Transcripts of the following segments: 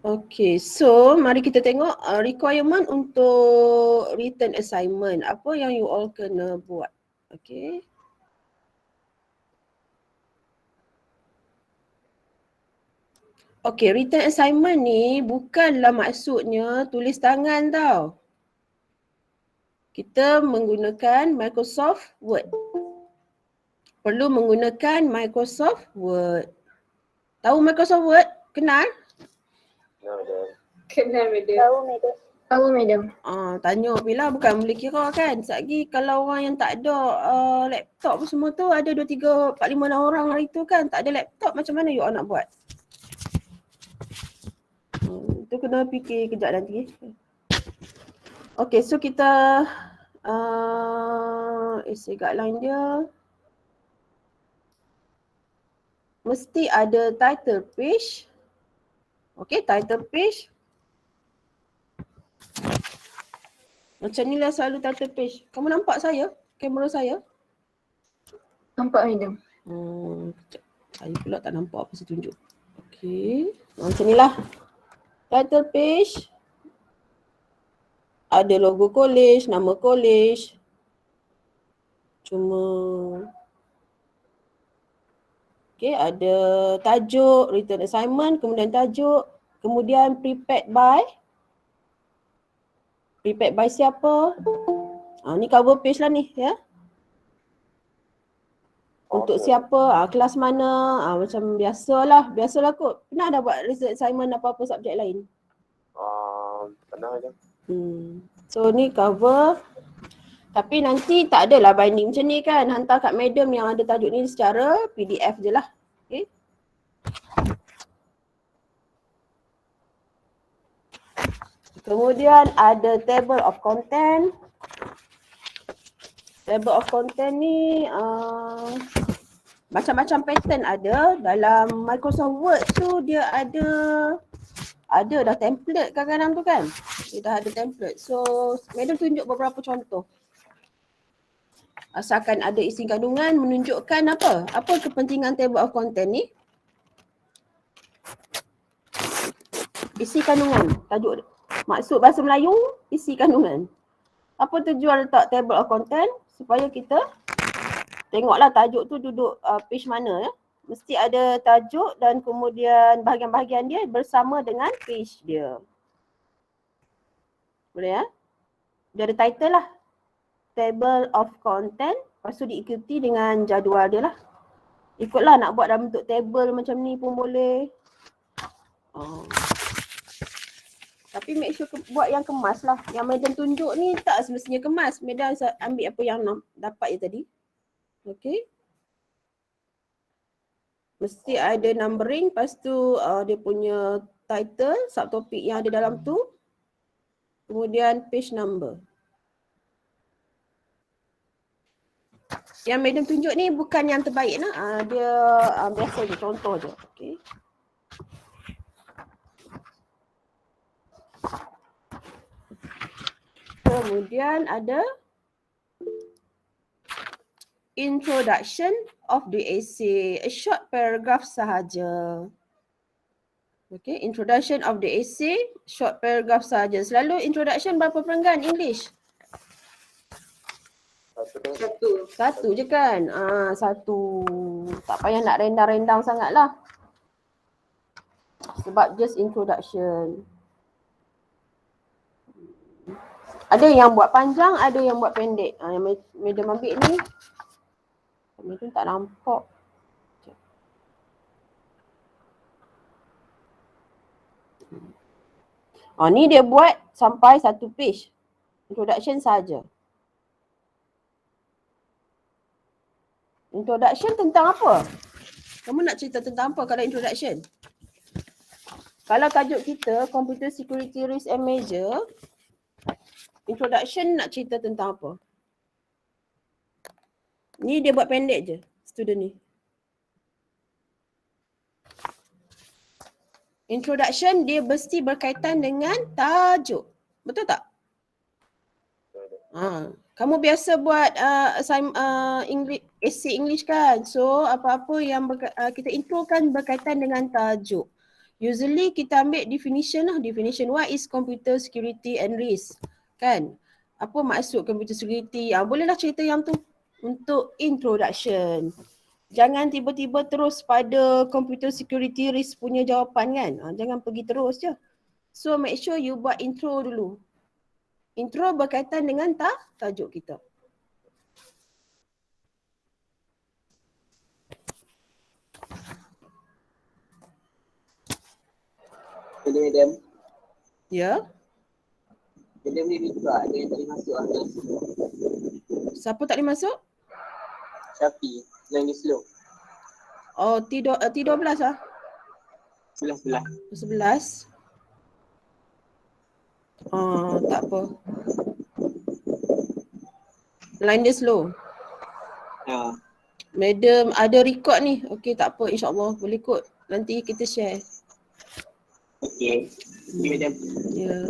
Okay, so mari kita tengok requirement untuk written assignment. Apa yang you all kena buat. Okay. Okay, written assignment ni bukanlah maksudnya tulis tangan tau. Kita menggunakan Microsoft Word. Perlu menggunakan Microsoft Word. Tahu Microsoft Word? Kenal? Kenal, madam. Tahu, madam. Tanya Bila bukan boleh kira kan. Lagi kalau orang yang tak ada laptop semua tu ada 2, 3, 4, 5, 6 orang hari tu kan. Tak ada laptop, macam mana you all nak buat? Itu kena fikir kejap nanti. Okay, so kita essay guideline dia. Mesti ada title page. Okay, title page. Macam ni lah selalu title page. Kamu nampak saya? Kamera saya? Nampak, madam. Sekejap. Saya pula tak nampak apa saya tunjuk. Okay. Macam ni lah. Title page. Ada logo college, nama college. Cuma okay, ada tajuk, written assignment, kemudian tajuk, kemudian prepared by siapa? Ni cover page lah ni ya. Untuk siapa? Kelas mana? Macam biasalah kot. Pernah dah buat research assignment apa-apa subjek lain? Pernah je. So ni cover. Tapi nanti tak adalah binding macam ni kan. Hantar kat madam yang ada tajuk ni secara PDF je lah. Okay. Kemudian ada table of content. Table of content ni macam-macam pattern ada. Dalam Microsoft Word tu dia ada dah template kadang-kadang tu kan. Dia dah ada template. So madam tunjuk beberapa contoh. Asalkan ada isi kandungan menunjukkan apa? Apa kepentingan table of content ni? Isi kandungan. Tajuk maksud bahasa Melayu, isi kandungan. Apa tujuan letak table of content? Supaya kita tengoklah tajuk tu duduk page mana ya. Mesti ada tajuk dan kemudian bahagian-bahagian dia bersama dengan page dia. Boleh ya? Dia ada title lah. Table of content. Lepas tu diikuti dengan jadual dia lah. Ikutlah nak buat dalam bentuk table macam ni pun boleh. Tapi make sure buat yang kemas lah. Yang madam tunjuk ni tak semestinya kemas. Madam ambil apa yang dapat je tadi. Okay. Mesti ada numbering. Lepas tu dia punya title, subtopik yang ada dalam tu. Kemudian page number. Yang madam tunjuk ni bukan yang terbaik lah. Dia biasa je, contoh je. Okay. Kemudian ada introduction of the essay. A short paragraph sahaja. Okay, introduction of the essay, short paragraph sahaja. Selalu introduction berapa perenggan English? Satu je kan? Satu. Tak payah nak rendang-rendang sangat lah. Sebab just introduction. Ada yang buat panjang, ada yang buat pendek. Yang madam ambil ni. Madam tak nampak. Ni dia buat sampai satu page. Introduction saja. Introduction tentang apa? Kamu nak cerita tentang apa kalau introduction? Kalau tajuk kita Computer Security Risk and Measure, introduction nak cerita tentang apa? Ni dia buat pendek je, student ni. Introduction dia mesti berkaitan dengan tajuk. Betul tak? Kamu biasa buat essay English kan? So apa-apa yang kita intro kan berkaitan dengan tajuk. Usually kita ambil definition lah. Definition, what is computer security and risk? Kan? Apa maksud computer security? Bolehlah cerita yang tu untuk introduction. Jangan tiba-tiba terus pada computer security risk punya jawapan kan. Jangan pergi terus je. So make sure you buat intro dulu. Intro berkaitan dengan tajuk kita. Madam, Ya. Madam ni juga dia tak boleh masuk lah. Siapa tak boleh masuk? Shopee, yang dia slow. Oh, T12 lah. Sebelah-sebelah. 11. Tak apa. Line dia slow. Ha. Madam ada record ni. Okey, tak apa, insyaAllah boleh kot. Nanti kita share. Okay. Madam. Ya.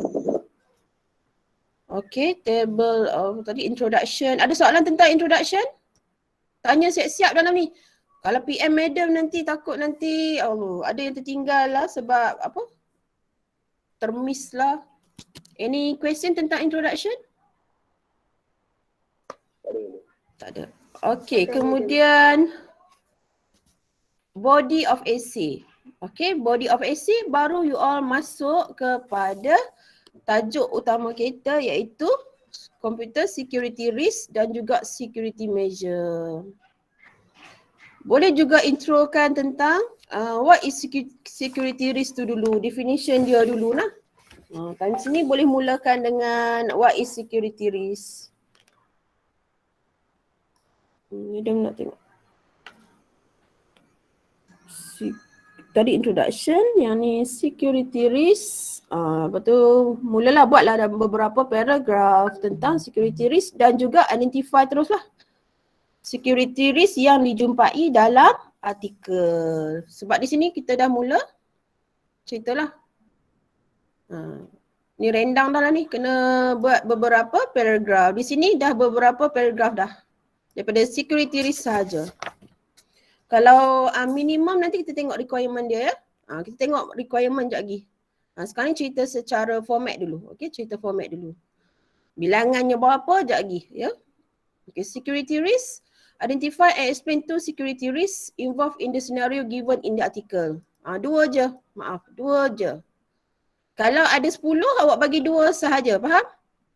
Okey, table of tadi introduction. Ada soalan tentang introduction? Tanya siap-siap dalam ni. Kalau PM madam nanti takut nanti ada yang tertinggal lah sebab apa? Termiss lah. Any question tentang introduction? Tak ada. Okey, kemudian body of essay. Okay, body of essay baru you all masuk kepada tajuk utama kita iaitu computer security risk dan juga security measure. Boleh juga introkan tentang what is security risk tu dulu, definition dia dulu lah. Kat sini boleh mulakan dengan what is security risk. Madam nak tengok. Tadi introduction, yang ni security risk. Lepas tu mulalah buatlah ada beberapa paragraf tentang security risk dan juga identify teruslah security risk yang dijumpai dalam artikel. Sebab di sini kita dah mula ceritalah. Ni rendang dah lah ni, kena buat beberapa paragraf. Di sini dah beberapa paragraf dah daripada security risk sahaja. Kalau minimum nanti kita tengok requirement dia ya. Kita tengok requirement sekejap lagi. Sekarang ni cerita secara format dulu. Okey, cerita format dulu. Bilangannya berapa sekejap lagi ya. Okay, security risk. Identify and explain two security risks involved in the scenario given in the article. Dua je. Maaf, dua je. Kalau ada 10, awak bagi 2 sahaja. Faham?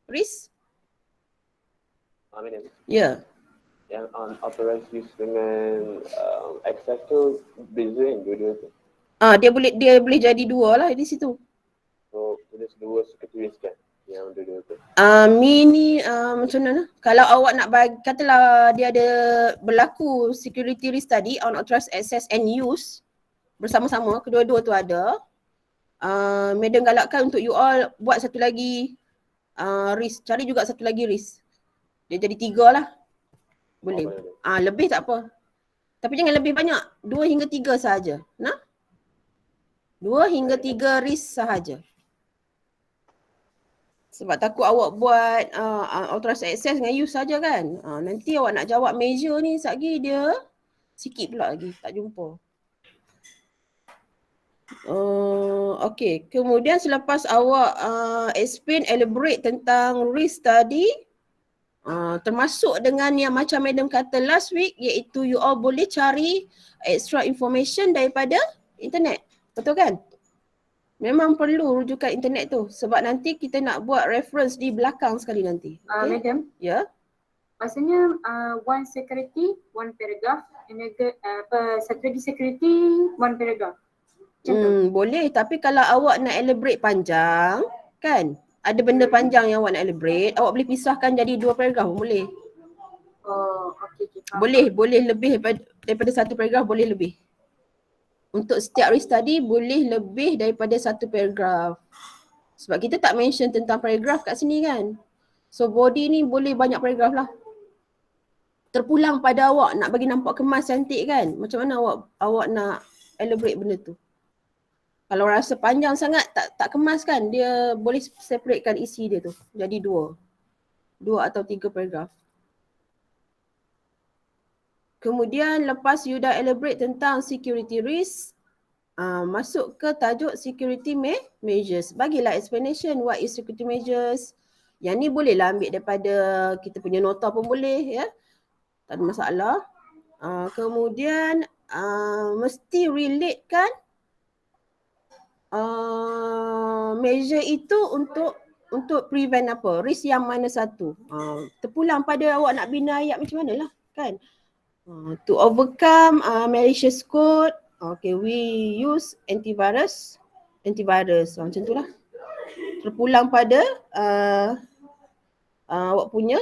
Risk? Madam. Ya. Yang unauthorized use dengan access tu beza kan dua-dua tu. Dia boleh jadi 2 lah di situ. So tulis dua security risk kan yang dua-dua tu. Macam mana? Kalau awak nak bagi, katalah dia ada berlaku security risk tadi, unauthorized access and use bersama-sama, kedua-dua tu ada. Madam galakkan untuk you all buat satu lagi risk, cari juga satu lagi risk. Dia jadi 3 lah. Boleh. Lebih tak apa. Tapi jangan lebih banyak. 2 hingga 3 sahaja. Nah? 2 hingga 3 risk sahaja. Sebab takut awak buat authorized access dengan use saja kan. Nanti awak nak jawab measure ni sekejap dia sikit pula lagi. Tak jumpa. Okay. Kemudian selepas awak explain, elaborate tentang risk tadi, termasuk dengan yang macam madam kata last week, iaitu you all boleh cari extra information daripada internet. Betul kan? Memang perlu rujukan internet tu sebab nanti kita nak buat reference di belakang sekali nanti. Okay? Madam, Ya. maksudnya one security, one paragraph, satu lagi security, one paragraph. Macam tu. Boleh, tapi kalau awak nak elaborate panjang, kan? Ada benda panjang yang awak nak elaborate, awak boleh pisahkan jadi 2 paragraf pun boleh. Oh, okey. Boleh lebih daripada 1 paragraf, boleh lebih. Untuk setiap risk tadi boleh lebih daripada 1 paragraf. Sebab kita tak mention tentang paragraf kat sini kan. So body ni boleh banyak paragraf lah. Terpulang pada awak nak bagi nampak kemas cantik kan. Macam mana awak nak elaborate benda tu. Kalau rasa panjang sangat tak kemas kan, dia boleh separatekan isi dia tu. Jadi 2 atau 3 paragraf. Kemudian lepas you dah elaborate tentang security risk, masuk ke tajuk security measures. Bagilah explanation what is security measures. Yang ni bolehlah ambil daripada kita punya nota pun boleh, ya. Tak ada masalah. Kemudian mesti relate kan measure itu untuk prevent apa? Risk yang mana satu? Terpulang pada awak nak bina ayat macam mana lah kan? To overcome malicious code, okay, we use antivirus. Macam tu lah. Terpulang pada awak punya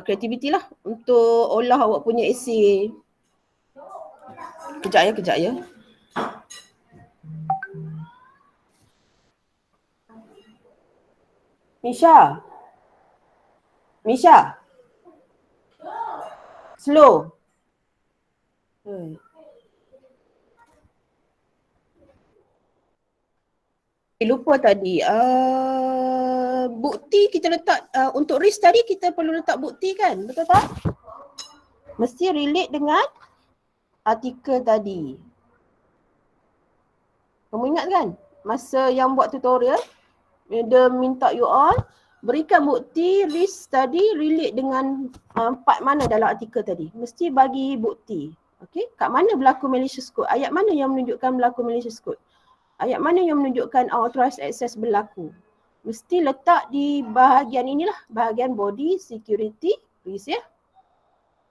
creativity lah untuk olah awak punya essay. Kejap ya. Misha. Slow. Lupa tadi. Bukti kita letak untuk risk tadi kita perlu letak bukti kan? Betul tak? Mesti relate dengan artikel tadi. Kamu ingat kan? Masa yang buat tutorial, dia minta you all berikan bukti risk tadi relate dengan part mana dalam artikel tadi. Mesti bagi bukti. Okey, kat mana berlaku malicious code? Ayat mana yang menunjukkan berlaku malicious code? Ayat mana yang menunjukkan authorized access berlaku? Mesti letak di bahagian inilah, bahagian body security risk ya.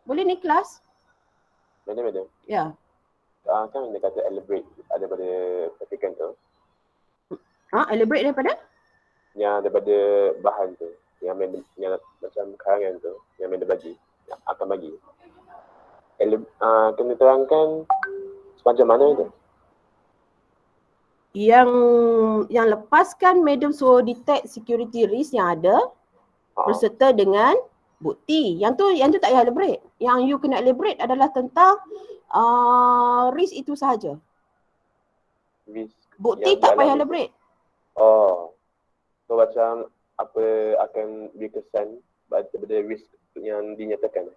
Boleh ni kelas? Madam. Ya. Kan dia kata elaborate daripada petikan tu. Elaborate daripada? Yang daripada bahan tu. Yang macam karangan tu. Yang Madam bagi. Yang akan bagi. Kena terangkan semacam mana tu? Yang lepas kan Madam suruh detect security risk yang ada berserta dengan bukti. Yang tu tak payah elaborate. Yang you kena elaborate adalah tentang risk itu sahaja. Risk Bukti tak payah elaborate. So macam apa akan berkesan daripada risk yang dinyatakan?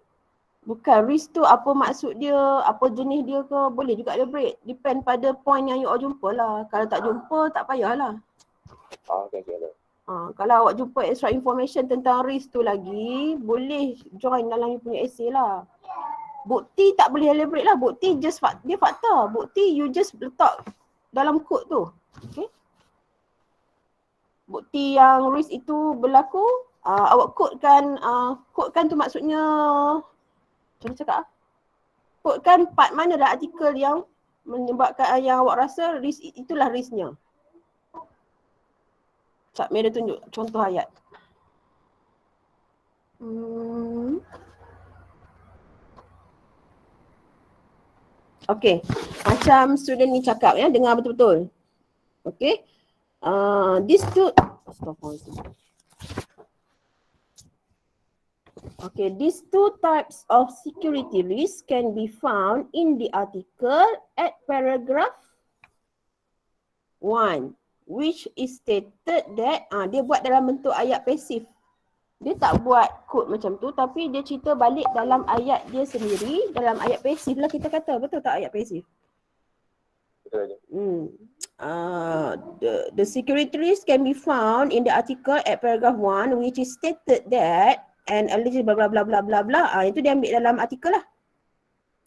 Bukan, risk tu apa maksud dia, apa jenis dia ke, boleh juga elaborate. Depend pada point yang you all jumpa lah. Kalau tak jumpa, tak payahlah. Okay. Kalau awak jumpa extra information tentang risk tu lagi, boleh join dalam you punya essay lah. Bukti tak boleh elaborate lah. Bukti just dia fakta. Bukti you just letak dalam kod tu. Okay. Bukti yang risk itu berlaku, awak kodkan tu maksudnya macam mana cakap? Kodkan part mana dalam artikel yang menyebabkan yang awak rasa risk itulah risknya. Cak Mary tunjuk contoh ayat. Okey, macam student ni cakap ya, dengar betul-betul. Okey. These two types of security risk can be found in the article at paragraph 1, which is stated that dia buat dalam bentuk ayat pasif. Dia tak buat kod macam tu, tapi dia cerita balik dalam ayat dia sendiri, dalam ayat pasif lah kita kata. Betul tak ayat pasif? Betul aja. The security risk can be found in the article at paragraph 1, which is stated that and alleged bla bla bla bla bla bla. Itu dia ambil dalam artikel lah.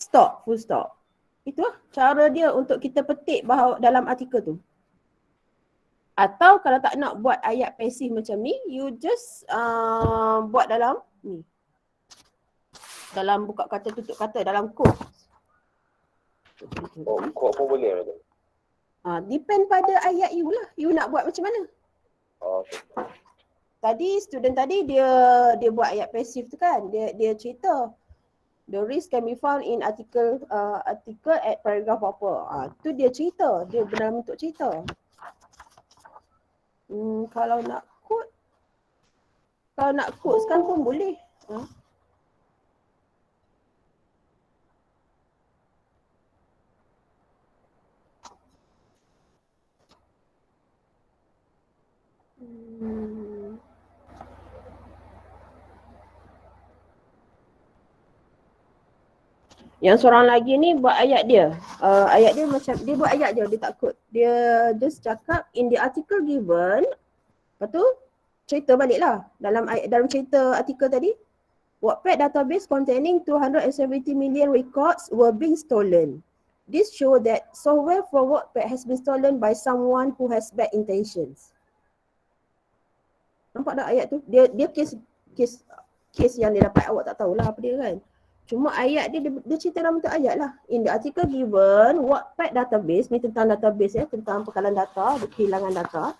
Stop, full stop. Itu lah cara dia untuk kita petik bahawa dalam artikel tu. Atau kalau tak nak buat ayat pasif macam ni, you just buat dalam ni. Dalam buka kata, tutup kata, dalam kod. Kod pun boleh Madam? Depend pada ayat you lah. You nak buat macam mana? Okay. Tadi student tadi dia buat ayat pasif tu kan. Dia cerita the risk can be found in article at paragraph apa. Tu dia cerita, dia dalam bentuk cerita. Kalau nak quote sekarang pun boleh. Yang seorang lagi ni buat ayat dia. Ayat dia macam, dia buat ayat je, dia takut. Dia just cakap, in the article given, lepas tu cerita balik lah. Dalam cerita artikel tadi, Wattpad database containing 270 million records were being stolen. This show that software for Wattpad has been stolen by someone who has bad intentions. Nampak tak ayat tu? Dia kes yang dia dapat, awak tak tahulah apa dia kan. Cuma ayat dia cerita dalam bentuk ayat lah. In the article given, Wattpad database, ni tentang database ya, tentang pekalan data, kehilangan data,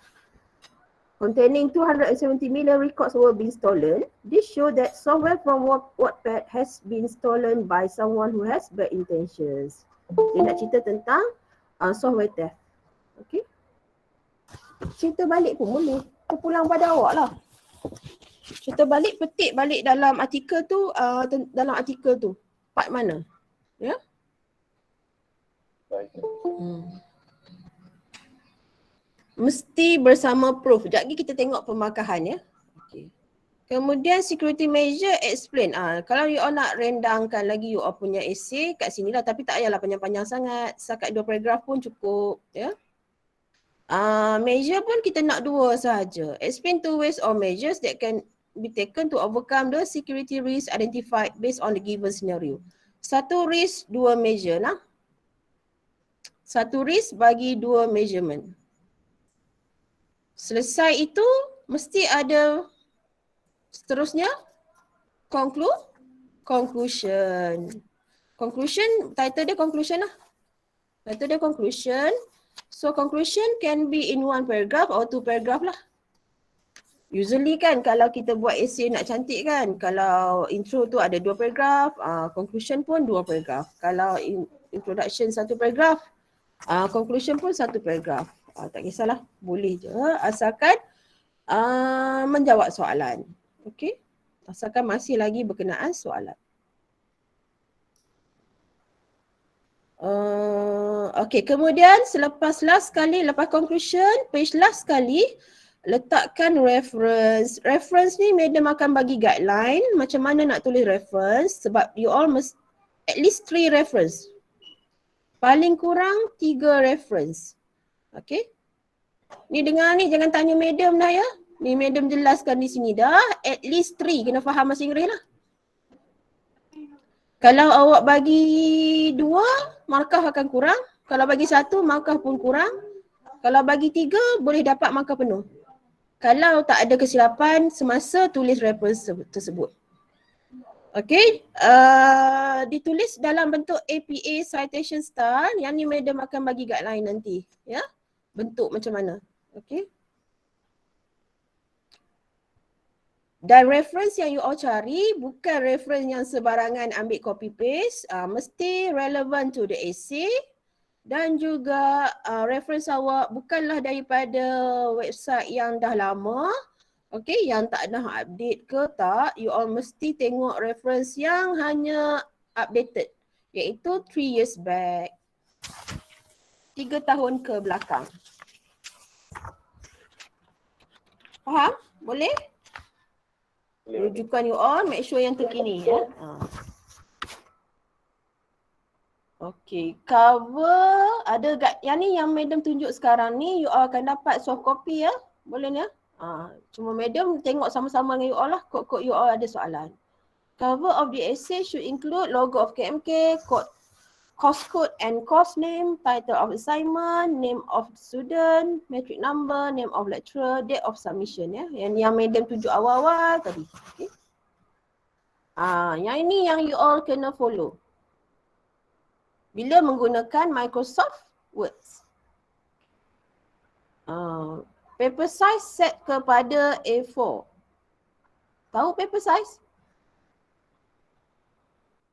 containing 270 million records were being stolen. This show that software from Wattpad has been stolen by someone who has bad intentions. Dia nak cerita tentang software theft. Okay. Cerita balik pun boleh. Terpulang pada awak lah. Cerita balik, petik balik dalam artikel tu, part mana? Ya? Baik. Mesti bersama proof. Sekejap lagi kita tengok pemakahan ya. Okay. Kemudian security measure explain. Kalau you all nak rendangkan lagi you all punya essay kat sini lah, tapi tak payahlah panjang-panjang sangat. Setakat 2 paragraf pun cukup ya. Measure pun kita nak 2 sahaja. Explain 2 ways or measures that can be taken to overcome the security risk identified based on the given scenario. 1 risk, 2 measure lah. 1 risk bagi 2 measurement. Selesai itu mesti ada seterusnya conclusion. Conclusion, title dia conclusion lah. Title dia conclusion. So conclusion can be in 1 paragraph or 2 paragraph lah. Usually kan kalau kita buat essay nak cantik kan, kalau intro tu ada 2 paragraph, conclusion pun 2 paragraph. Kalau introduction 1 paragraph, conclusion pun 1 paragraph. Tak kisahlah, boleh je asalkan menjawab soalan. Okey? Asalkan masih lagi berkenaan soalan. Okey, kemudian lepas conclusion, page last sekali, letakkan reference. Reference ni madam akan bagi guideline macam mana nak tulis reference sebab you all must at least 3 reference. Paling kurang 3 reference. Okey. Ni dengar ni, jangan tanya madam dah ya. Ni madam jelaskan di sini dah, at least 3 kena faham bahasa Inggeris lah. Kalau awak bagi 2, markah akan kurang. Kalau bagi 1, markah pun kurang. Kalau bagi 3, boleh dapat markah penuh. Kalau tak ada kesilapan semasa tulis reference tersebut. Okey, ditulis dalam bentuk APA citation style. Yang ni madam akan bagi guideline nanti. Ya, bentuk macam mana. Okey. Dan reference yang you all cari bukan reference yang sebarangan ambil copy paste. Mesti relevant to the essay. Dan juga reference awak bukanlah daripada website yang dah lama. Okay, yang tak dah update ke tak. You all mesti tengok reference yang hanya updated. Iaitu 3 years back. 3 tahun ke belakang. Faham? Boleh? Rujukan you all, make sure yang terkini ya. Okay, cover ada yang ni yang madam tunjuk sekarang ni, you all akan dapat soft copy ya. Boleh ni ya? Cuma madam tengok sama-sama dengan you all lah, kod-kod you all ada soalan. Cover of the essay should include logo of KMK, course code and course name, title of assignment, name of student, metric number, name of lecturer, date of submission ya. Yang madam tunjuk awal-awal tadi. Okay. Yang ini yang you all kena follow. Bila menggunakan Microsoft Word. Paper size set kepada A4. Tahu paper size?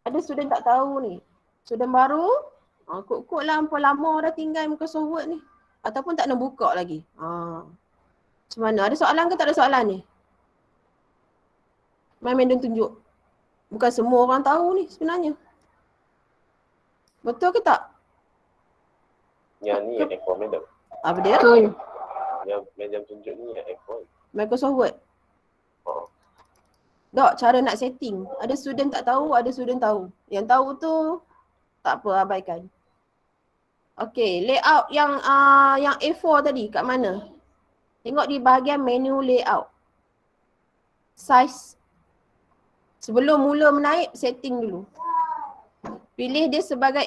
Ada student tak tahu ni. Student baru, kod-kod lah lama dah tinggal Microsoft Word ni. Ataupun tak nak buka lagi. Macam mana? Ada soalan ke tak ada soalan ni? Madam tunjuk. Bukan semua orang tahu ni sebenarnya. Betul ke tak? Yang ni yang F1 madam. Apa dia? Betul. Yang madam tunjuk ni yang F1. Microsoft Word. Dok, cara nak setting. Ada student tak tahu, ada student tahu. Yang tahu tu Tak apa, abaikan. Okey, layout yang A4 tadi kat mana? Tengok di bahagian menu layout. Size. Sebelum mula menaip, setting dulu. Pilih dia sebagai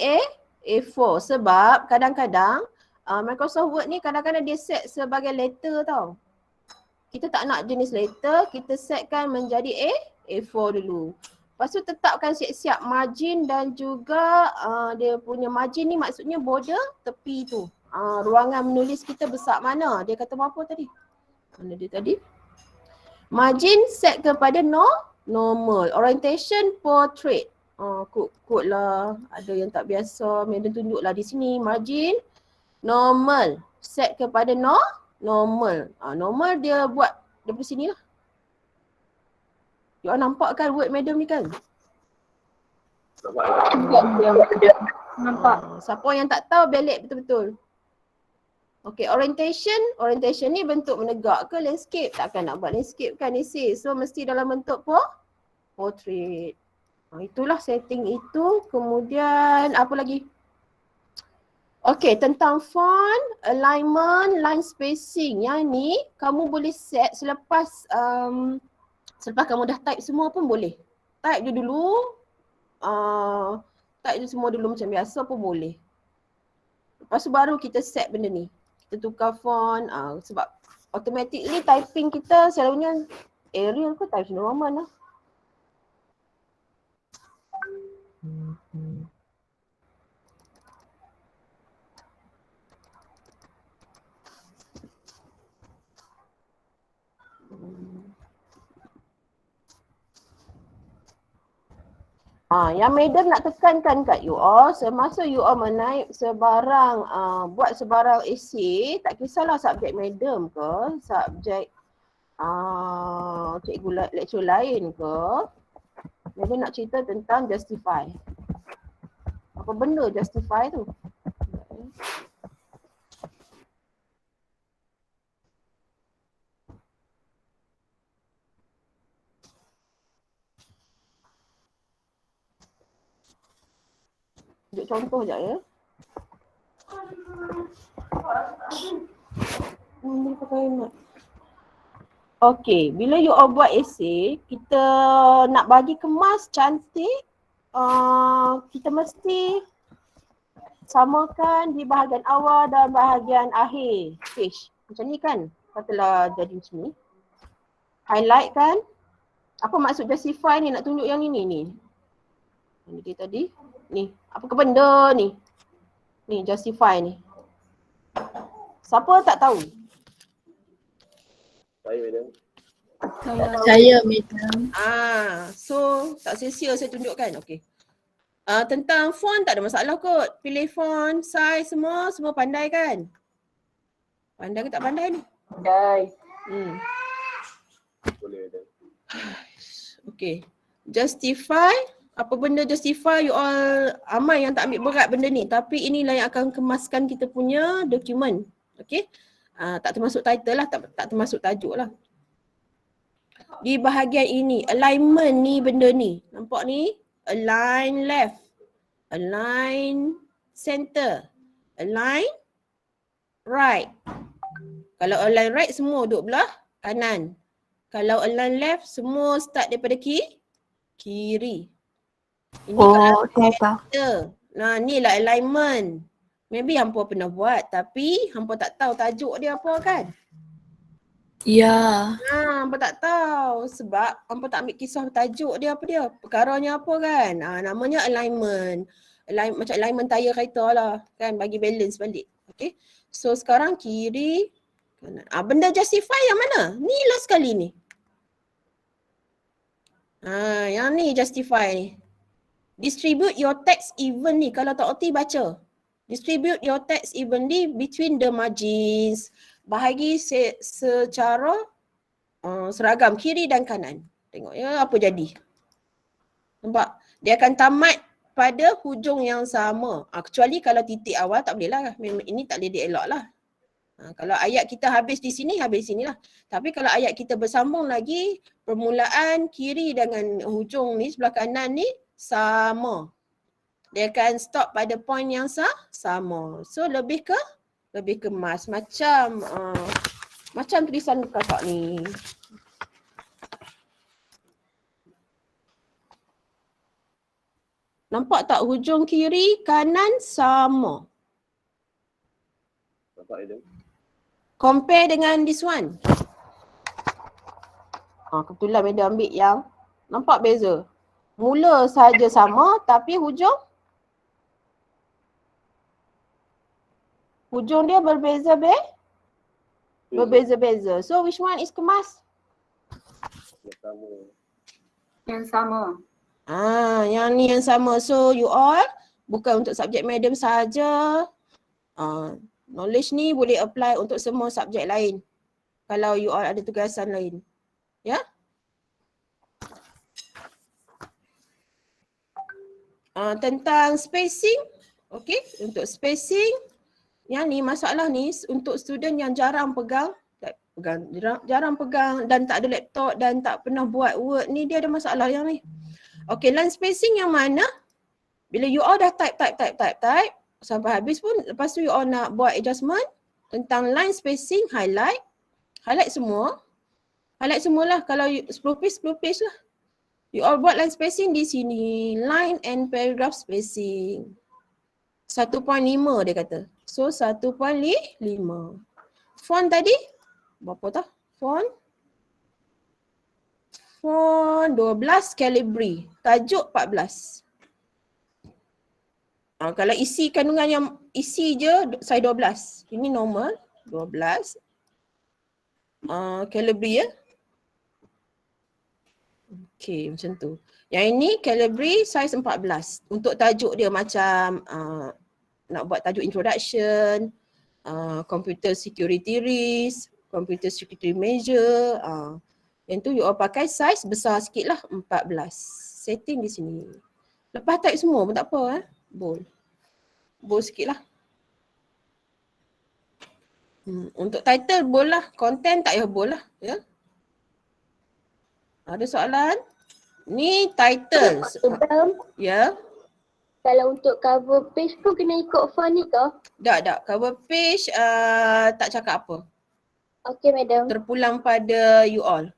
A4 sebab kadang-kadang Microsoft Word ni kadang-kadang dia set sebagai letter tau. Kita tak nak jenis letter, kita setkan menjadi A4 dulu. Lepas tu tetapkan siap-siap margin dan juga dia punya margin ni maksudnya border tepi tu. Ruangan menulis kita besar mana? Dia kata berapa tadi? Mana dia tadi? Margin set kepada normal. Orientation portrait. Kod lah. Ada yang tak biasa. Madam tunjuklah di sini. Margin normal. Set kepada normal. Normal dia buat daripada sini lah. You all nampak kan word madam ni kan? Nampak. Siapa yang tak tahu belik betul-betul. Okay, orientation ni bentuk menegak ke landscape? Takkan nak buat landscape kan essay. So mesti dalam bentuk portrait. Itulah setting itu. Kemudian apa lagi? Okay, tentang font, alignment, line spacing. Yang ni kamu boleh set selepas kamu dah type semua pun boleh. Type je dulu. Type je semua dulu macam biasa pun boleh. Lepas tu baru kita set benda ni. Kita tukar font sebab automatically typing kita selalunya Arial ke Times New Roman lah. Yang madam nak tekankan kat you all, semasa you all menaip sebarang, buat sebarang essay, tak kisahlah subjek madam ke, subjek cikgu lecture lain ke, madam nak cerita tentang justify. Apa benda justify tu? Tunjuk contoh sekejap ya. Boleh pakai mat. Okay, bila you all buat essay, kita nak bagi kemas cantik, kita mesti samakan di bahagian awal dan bahagian akhir page. Macam ni kan? Katalah jadi macam ni. Highlight kan? Apa maksud justify ni? Nak tunjuk yang ini ni. Ini dia tadi. Ni, apa ke benda ni? Ni justify ni. Siapa tak tahu? Saya madam. Saya madam. So tak sia-sia saya tunjukkan. Okey. Tentang font tak ada masalah kot. Pilih font, size semua pandai kan? Pandai ke tak pandai ni? Pandai. Boleh madam. Okey. Justify. Apa benda justify, you all ramai yang tak ambil berat benda ni. Tapi inilah yang akan kemaskan kita punya dokumen. Okay. Tak termasuk title lah, tak termasuk tajuk lah. Di bahagian ini, alignment ni benda ni. Nampak ni? Align left. Align center. Align right. Kalau align right, semua duduk belah kanan. Kalau align left, semua start daripada kiri. Ini center. Nah, ni lah alignment. Maybe hampa pernah buat tapi hampa tak tahu tajuk dia apa kan? Ya. Hampa tak tahu sebab hampa tak ambil kisah tajuk dia apa dia. Perkaranya apa kan? Namanya alignment. Macam alignment tayar kereta lah kan, bagi balance balik. Okay. So sekarang kiri kanan. Benda justify yang mana? Ni lah sekali ni. Yang ni justify ni. Distribute your text evenly. Kalau tak erti baca. Distribute your text evenly between the margins. Bahagi secara seragam kiri dan kanan. Tengok ya apa jadi. Nampak? Dia akan tamat pada hujung yang sama. Kecuali kalau titik awal tak boleh lah. Ini tak boleh dielak lah. Kalau ayat kita habis di sini, habis sini lah. Tapi kalau ayat kita bersambung lagi, permulaan kiri dengan hujung ni sebelah kanan ni sama. Dia akan stop pada point yang sama. So lebih ke mas. Macam tulisan kakak ni. Nampak tak hujung kiri kanan sama. Nampak dia? Compare dengan this one. Kebetulan Madam ambil yang nampak beza. Mula saja sama tapi hujung dia berbeza-beza. So which one is kemas? Yang sama. Yang ni yang sama. So you all bukan untuk subjek Madam saja. Knowledge ni boleh apply untuk semua subjek lain. Kalau you all ada tugasan lain. Ya? Tentang spacing. Okay, untuk spacing. Yang ni masalah ni untuk student yang jarang pegang dan tak ada laptop dan tak pernah buat word ni, dia ada masalah yang ni. Okay, line spacing yang mana? Bila you all dah type sampai habis pun, lepas tu you all nak buat adjustment tentang line spacing, highlight semua. Highlight semualah. Kalau 10 page lah. You all buat line spacing di sini. Line and paragraph spacing. 1.5 dia kata. So 1.5. Font tadi? Berapa tah? Font 12 Calibri. Tajuk 14. Kalau isi kandungan yang isi je saya 12. Ini normal 12. Calibri ya. Okay, macam tu. Yang ini Calibri size 14. Untuk tajuk dia macam nak buat tajuk introduction, computer security risk, computer security measure. Yang tu you all pakai size besar sikit lah, 14. Setting di sini. Lepas type semua pun tak apa bold. Bold sikit lah. Untuk title bold lah, content tak payah bold lah. Ya. Ada soalan? Ni title. Ya. Kalau untuk cover page pun kena ikut font ni ke? Tak. Cover page tak cakap apa. Okay, madam. Terpulang pada you all.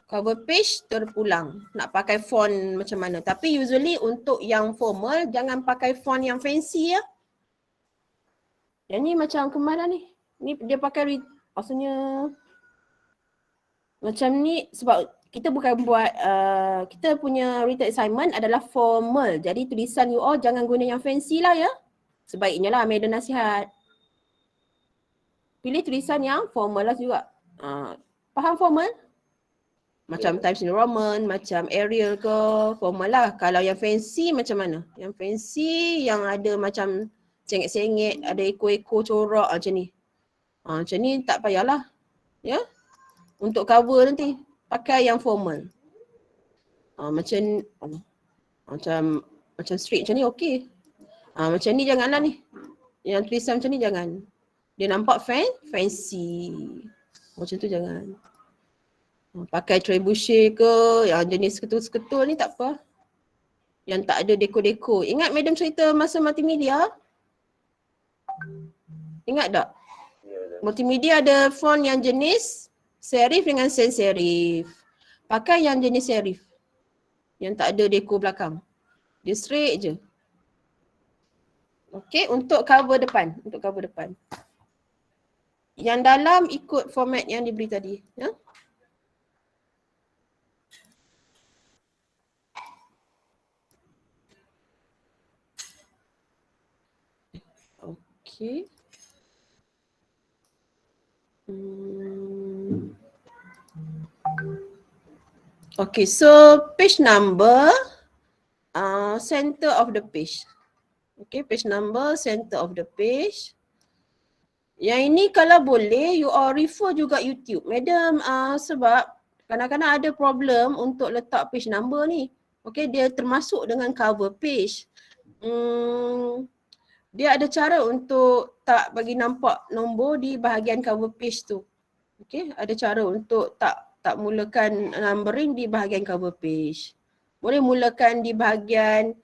Cover page terpulang. Nak pakai font macam mana. Tapi usually untuk yang formal, jangan pakai font yang fancy ya. Yang ni macam kemarin ni. Ni dia pakai, maksudnya macam ni sebab kita bukan buat, kita punya written assignment adalah formal. Jadi tulisan you all jangan guna yang fancy lah ya. Sebaiknya lah Madam nasihat. Pilih tulisan yang formal lah juga. Faham formal? Macam Times New Roman, macam Arial ke, formal lah. Kalau yang fancy macam mana? Yang fancy yang ada macam sengit-sengit, ada ekor-ekor corak macam ni. Macam ni tak payahlah. Ya? Untuk cover nanti pakai yang formal. Macam straight macam ni okey. Macam ni janganlah ni. Yang tulisan macam ni jangan. Dia nampak fancy. Macam tu jangan. Pakai trebuchet ke, yang jenis ketul-ketul ni tak apa. Yang tak ada dekor-dekor. Ingat Madam cerita masa multimedia? Ingat tak? Multimedia ada font yang jenis serif dengan sans serif. Pakai yang jenis serif. Yang tak ada dekor belakang. Dia straight je. Okey, untuk cover depan. Yang dalam ikut format yang diberi tadi. Ya? Okey. Okay, so page number, center of the page. Okay, page number, center of the page. Yang ini kalau boleh, you all refer juga YouTube. Madam, sebab kadang-kadang ada problem untuk letak page number ni. Okay, dia termasuk dengan cover page. Dia ada cara untuk tak bagi nampak nombor di bahagian cover page tu. Okay, ada cara untuk tak mulakan numbering di bahagian cover page. Boleh mulakan di bahagian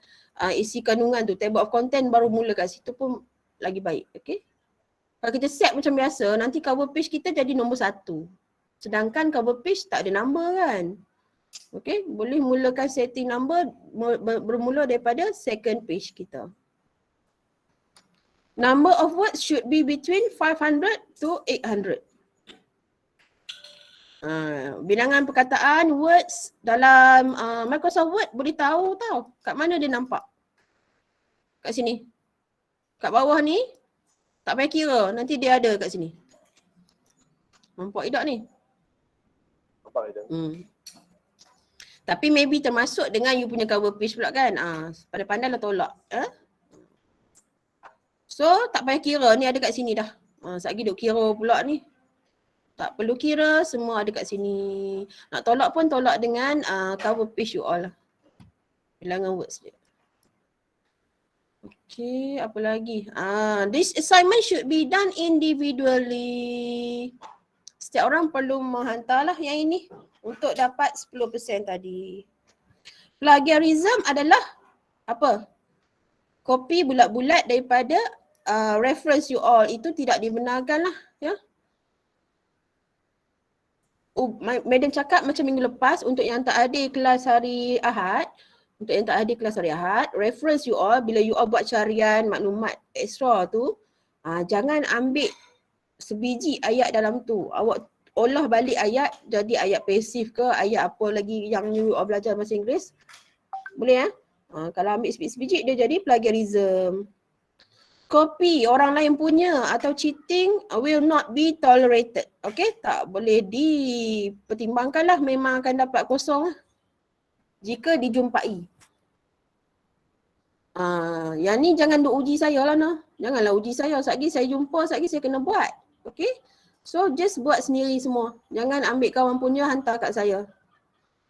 isi kandungan tu, table of content baru mula kat situ pun lagi baik. Okay. Kalau kita set macam biasa, nanti cover page kita jadi nombor 1. Sedangkan cover page tak ada number kan. Okay, boleh mulakan setting number bermula daripada second page kita. Number of words should be between 500 to 800. Bilangan perkataan words dalam Microsoft Word boleh tahu tau. Kat mana dia nampak? Kat sini. Kat bawah ni tak payah kira, nanti dia ada kat sini. Nampak tak ni? Nampak itu. Tapi maybe termasuk dengan you punya cover page pula kan. Pandai-pandai lah tolak. So tak payah kira, ni ada kat sini dah. Sekejap lagi duk kira pula ni. Tak perlu kira, semua ada kat sini. Nak tolak pun tolak dengan cover page you all lah. Bilangan words dia. Okay, apa lagi? This assignment should be done individually. Setiap orang perlu menghantarlah yang ini untuk dapat 10% tadi. Plagiarism adalah apa? Kopi bulat-bulat daripada reference you all. Itu tidak dibenarkan lah. Ya? Madam cakap macam minggu lepas untuk yang tak ada kelas hari Ahad, reference you all bila you all buat carian maklumat ekstra tu, jangan ambil sebiji ayat dalam tu. Awak olah balik ayat jadi ayat pasif ke, ayat apa lagi yang you all belajar bahasa Inggeris. Boleh kalau ambil sebiji dia jadi plagiarism. Copy orang lain punya atau cheating will not be tolerated. Okay, tak boleh dipertimbangkan lah, memang akan dapat kosong lah jika dijumpai. Yang ni jangan duk uji saya lah noh. Janganlah uji saya, sekejap lagi saya jumpa, sekejap lagi saya kena buat. Okay, so just buat sendiri semua. Jangan ambil kawan punya hantar kat saya.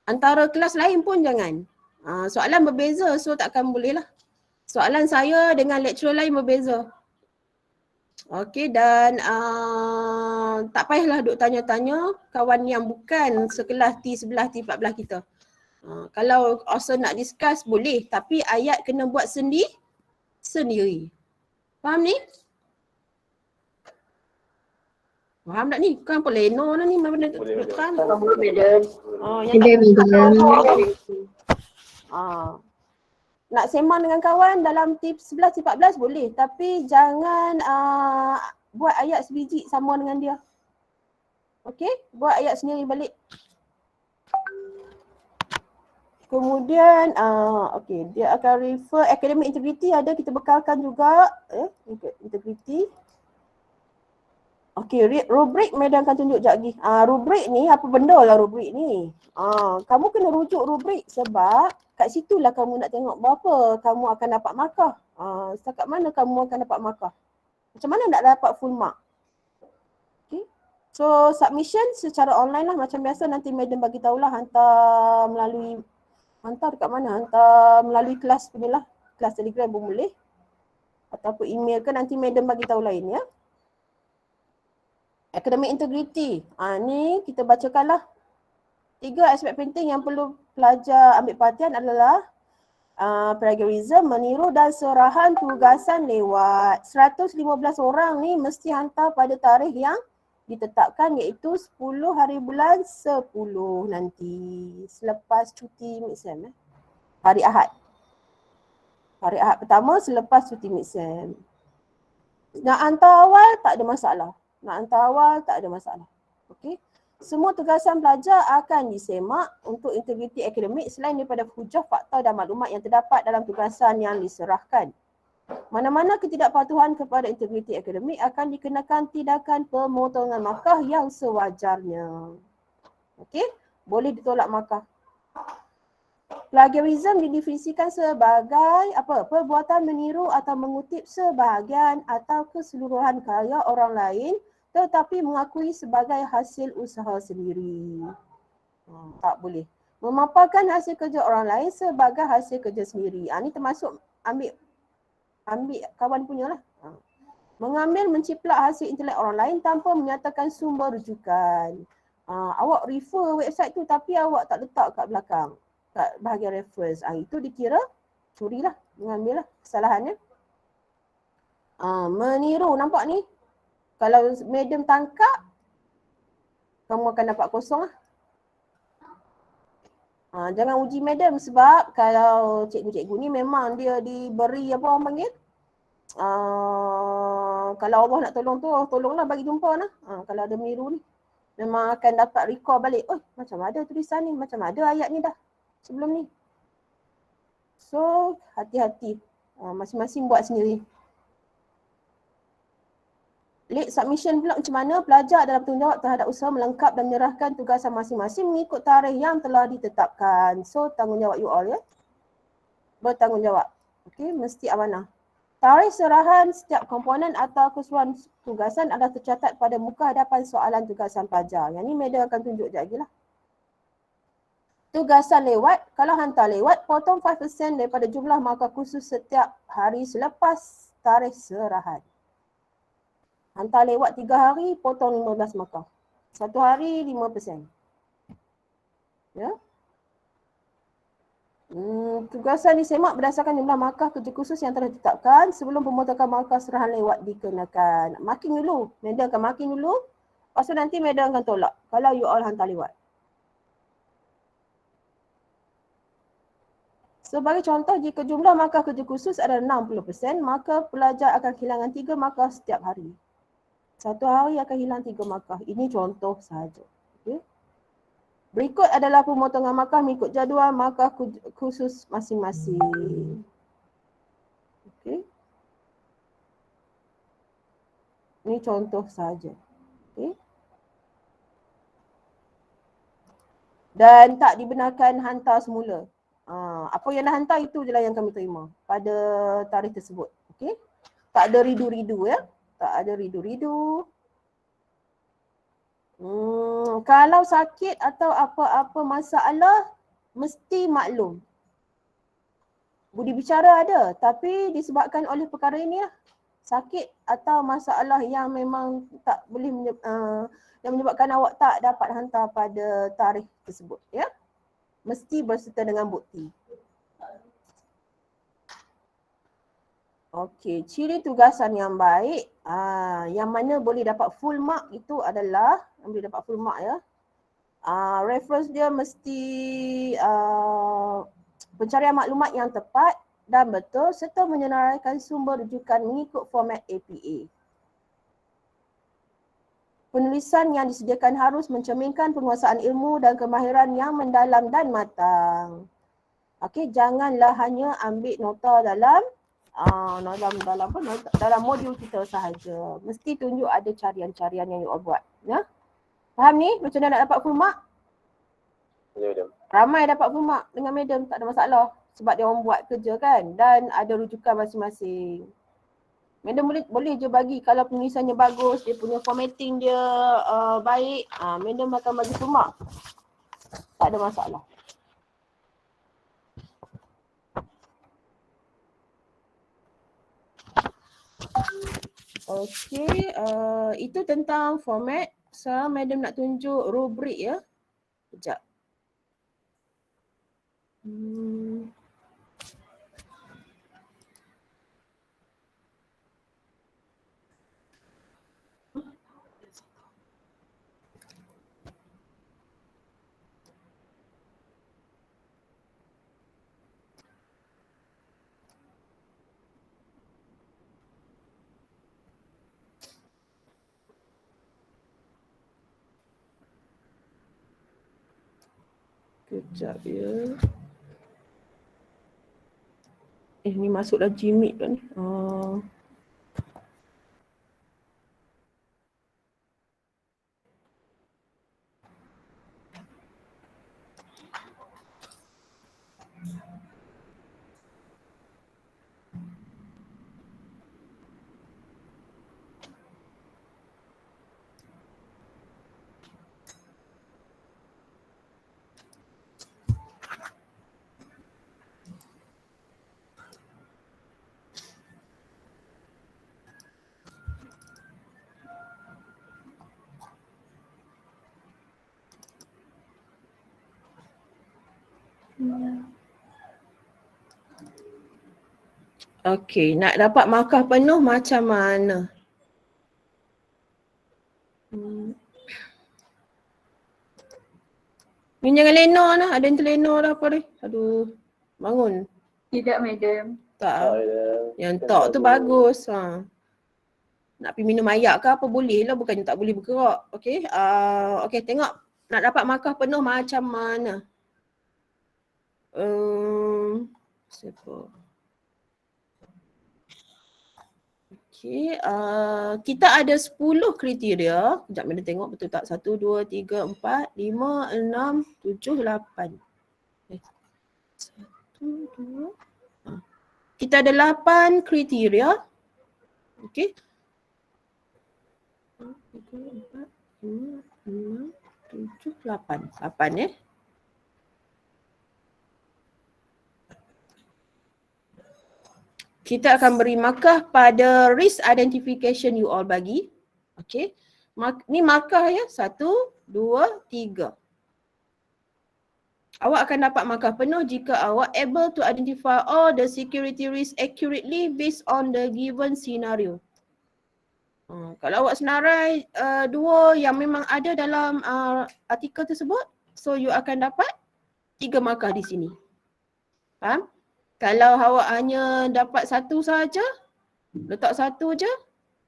Antara kelas lain pun jangan. Soalan berbeza, so takkan boleh lah. Soalan saya dengan lecturer lain berbeza. Okey, dan tak payahlah duk tanya-tanya kawan yang bukan sekelas T11, T14 kita. Kalau also nak discuss boleh, tapi ayat kena buat sendiri. Faham ni? Faham tak ni? Kan apa leno lah ni? Boleh. Faham? Nak sembang dengan kawan dalam tips 11, 14 boleh. Tapi jangan buat ayat sebiji sama dengan dia. Okey? Buat ayat sendiri balik. Kemudian, okey, dia akan refer academic integrity ada kita bekalkan juga. Integrity. Okey, rubrik Madam akan tunjuk sekejap lagi. Rubrik ni, apa benda lah rubrik ni? Kamu kena rujuk rubrik sebab kat situlah kamu nak tengok berapa kamu akan dapat markah. Setakat mana kamu akan dapat markah. Macam mana nak dapat full mark. Okay. So submission secara online lah macam biasa, nanti Madam bagi tahulah hantar dekat mana? Hantar melalui kelas punya lah. Kelas Telegram pun boleh. Ataupun email ke, nanti Madam bagi tahu lain ya. Academic integrity. Ni kita bacakanlah. 3 aspek penting yang perlu pelajar ambil perhatian adalah plagiarism, meniru dan serahan tugasan lewat. 115 orang ni mesti hantar pada tarikh yang ditetapkan iaitu 10 hari bulan 10 nanti. Selepas cuti mid-sem. Hari Ahad. Hari Ahad pertama selepas cuti mid-sem. Nak hantar awal tak ada masalah. Okey. Semua tugasan pelajar akan disemak untuk integriti akademik selain daripada hujah, fakta dan maklumat yang terdapat dalam tugasan yang diserahkan. Mana-mana ketidakpatuhan kepada integriti akademik akan dikenakan tindakan pemotongan markah yang sewajarnya. Okey, boleh ditolak markah. Plagiarism didefinisikan sebagai apa? Perbuatan meniru atau mengutip sebahagian atau keseluruhan karya orang lain tetapi mengakui sebagai hasil usaha sendiri. Tak boleh. Memaparkan hasil kerja orang lain sebagai hasil kerja sendiri. Ini termasuk ambil kawan punya lah. Mengambil, menciplak hasil intelek orang lain tanpa menyatakan sumber rujukan. Awak refer website tu tapi awak tak letak kat belakang, kat bahagian reference. Itu dikira curi lah. Ambil lah kesalahannya. Meniru, nampak ni? Kalau madam tangkap, kamu akan dapat kosong lah. Jangan uji madam sebab kalau cikgu-cikgu ni memang dia diberi apa orang panggil. Kalau Allah nak tolong tu, tolonglah bagi jumpa lah. Kalau ada meniru ni, memang akan dapat recall balik. Oh, macam ada tulisan ni, macam ada ayat ni dah sebelum ni. So, hati-hati. Masing-masing buat sendiri. Late submission pula macam mana? Pelajar adalah bertanggungjawab terhadap usaha melengkap dan menyerahkan tugasan masing-masing mengikut tarikh yang telah ditetapkan. So, tanggungjawab you all ya. Bertanggungjawab. Okey, mesti amanah. Tarikh serahan setiap komponen atau keseluruhan tugasan adalah tercatat pada muka hadapan soalan tugasan pelajar. Yang ni madam akan tunjuk sekejap lagi lah. Tugasan lewat, kalau hantar lewat, potong 5% daripada jumlah markah khusus setiap hari selepas tarikh serahan. Hantar lewat 3 hari, potong 15 markah. 1 hari 5%. Ya. Tugasan disemak berdasarkan jumlah markah kerja khusus yang telah ditetapkan sebelum pemotongan markah serahan lewat dikenakan. Marking dulu. Madam akan marking dulu. Lepas tu nanti madam akan tolak kalau you all hantar lewat. Sebagai contoh, jika jumlah markah kerja khusus adalah 60%, maka pelajar akan kehilangan 3 markah setiap hari. 1 hari akan hilang 3 markah. Ini contoh sahaja. Okay. Berikut adalah pemotongan markah mengikut jadual markah khusus masing-masing. Okay. Ini contoh sahaja. Okay. Dan tak dibenarkan hantar semula. Apa yang dah hantar itu je lah yang kami terima pada tarikh tersebut. Okay. Tak ada ridu-ridu ya. Tak ada ridu-ridu. Kalau sakit atau apa-apa masalah, mesti maklum. Budi bicara ada, tapi disebabkan oleh perkara ini lah. Sakit atau masalah yang memang tak boleh yang menyebabkan awak tak dapat hantar pada tarikh tersebut. Ya, mesti berserta dengan bukti. Okey, ciri tugasan yang baik, yang mana boleh dapat full mark itu adalah, yang boleh dapat full mark ya. Reference dia mesti pencarian maklumat yang tepat dan betul serta menyenaraikan sumber rujukan mengikut format APA. Penulisan yang disediakan harus mencerminkan penguasaan ilmu dan kemahiran yang mendalam dan matang. Okey, janganlah hanya ambil nota dalam dalam modul kita sahaja. Mesti tunjuk ada carian-carian yang you all buat. Ya? Faham ni macam mana nak dapat full mark? Ya, madam. Ramai dapat full mark dengan madam, tak ada masalah. Sebab dia orang buat kerja kan dan ada rujukan masing-masing. Madam boleh je bagi kalau penulisannya bagus, dia punya formatting dia baik, madam akan bagi full mark. Tak ada masalah. Okey, itu tentang format. Sekarang madam nak tunjuk rubrik ya. Sekejap. Kejap ya. Ni masuk dah Gmeet dah ni. Okey, nak dapat markah penuh macam mana? Ni jangan lena lah, ada yang terlena dah apa ni? Aduh, bangun. Tidak, madam. Tak. Yang tok tu bagus. Nak pergi minum ayak ke apa boleh lah, bukannya tak boleh bergerak. Okey, okey tengok nak dapat markah penuh macam mana. Siapa? Okey, kita ada 10 kriteria. Sekejap mana tengok betul tak? 1, 2, 3, 4, 5, 6, 7, 8. 1, 2. Kita ada 8 kriteria. Okey. 3, 4, 5, 6, 7, 8. 8 Kita akan beri markah pada risk identification you all bagi. Okey. Ni markah ya. 1, 2, 3. Awak akan dapat markah penuh jika awak able to identify all the security risk accurately based on the given scenario. Kalau awak senarai dua yang memang ada dalam artikel tersebut, so you akan dapat 3 markah di sini. Faham? Kalau awak hanya dapat 1 sahaja, letak 1 je,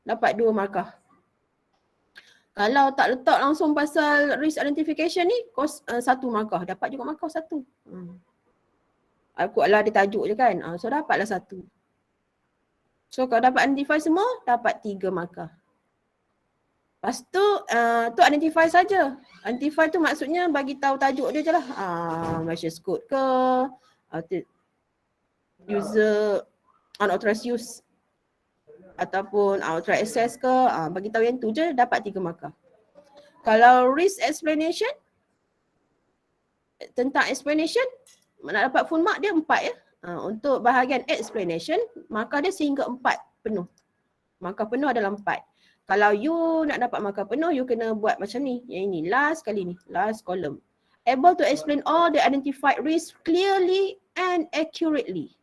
dapat 2 markah. Kalau tak letak langsung pasal risk identification ni, kos 1 markah, dapat juga markah 1. Aku lah ada tajuk je kan, so dapatlah 1. So kalau dapat identify semua, dapat 3 markah. Lepas tu, tu identify saja. Identify tu maksudnya bagi tahu tajuk dia je lah. Malicious code ke, user unauthorized use ataupun unauthorized access ke, bagi tahu yang tu je dapat 3 markah. Kalau risk explanation, tentang explanation, nak dapat full mark dia 4 ya. Untuk bahagian explanation, markah dia sehingga 4 penuh. Markah penuh adalah 4. Kalau you nak dapat markah penuh, you kena buat macam ni. Yang ini, last kali ni, last column. Able to explain all the identified risks clearly and accurately.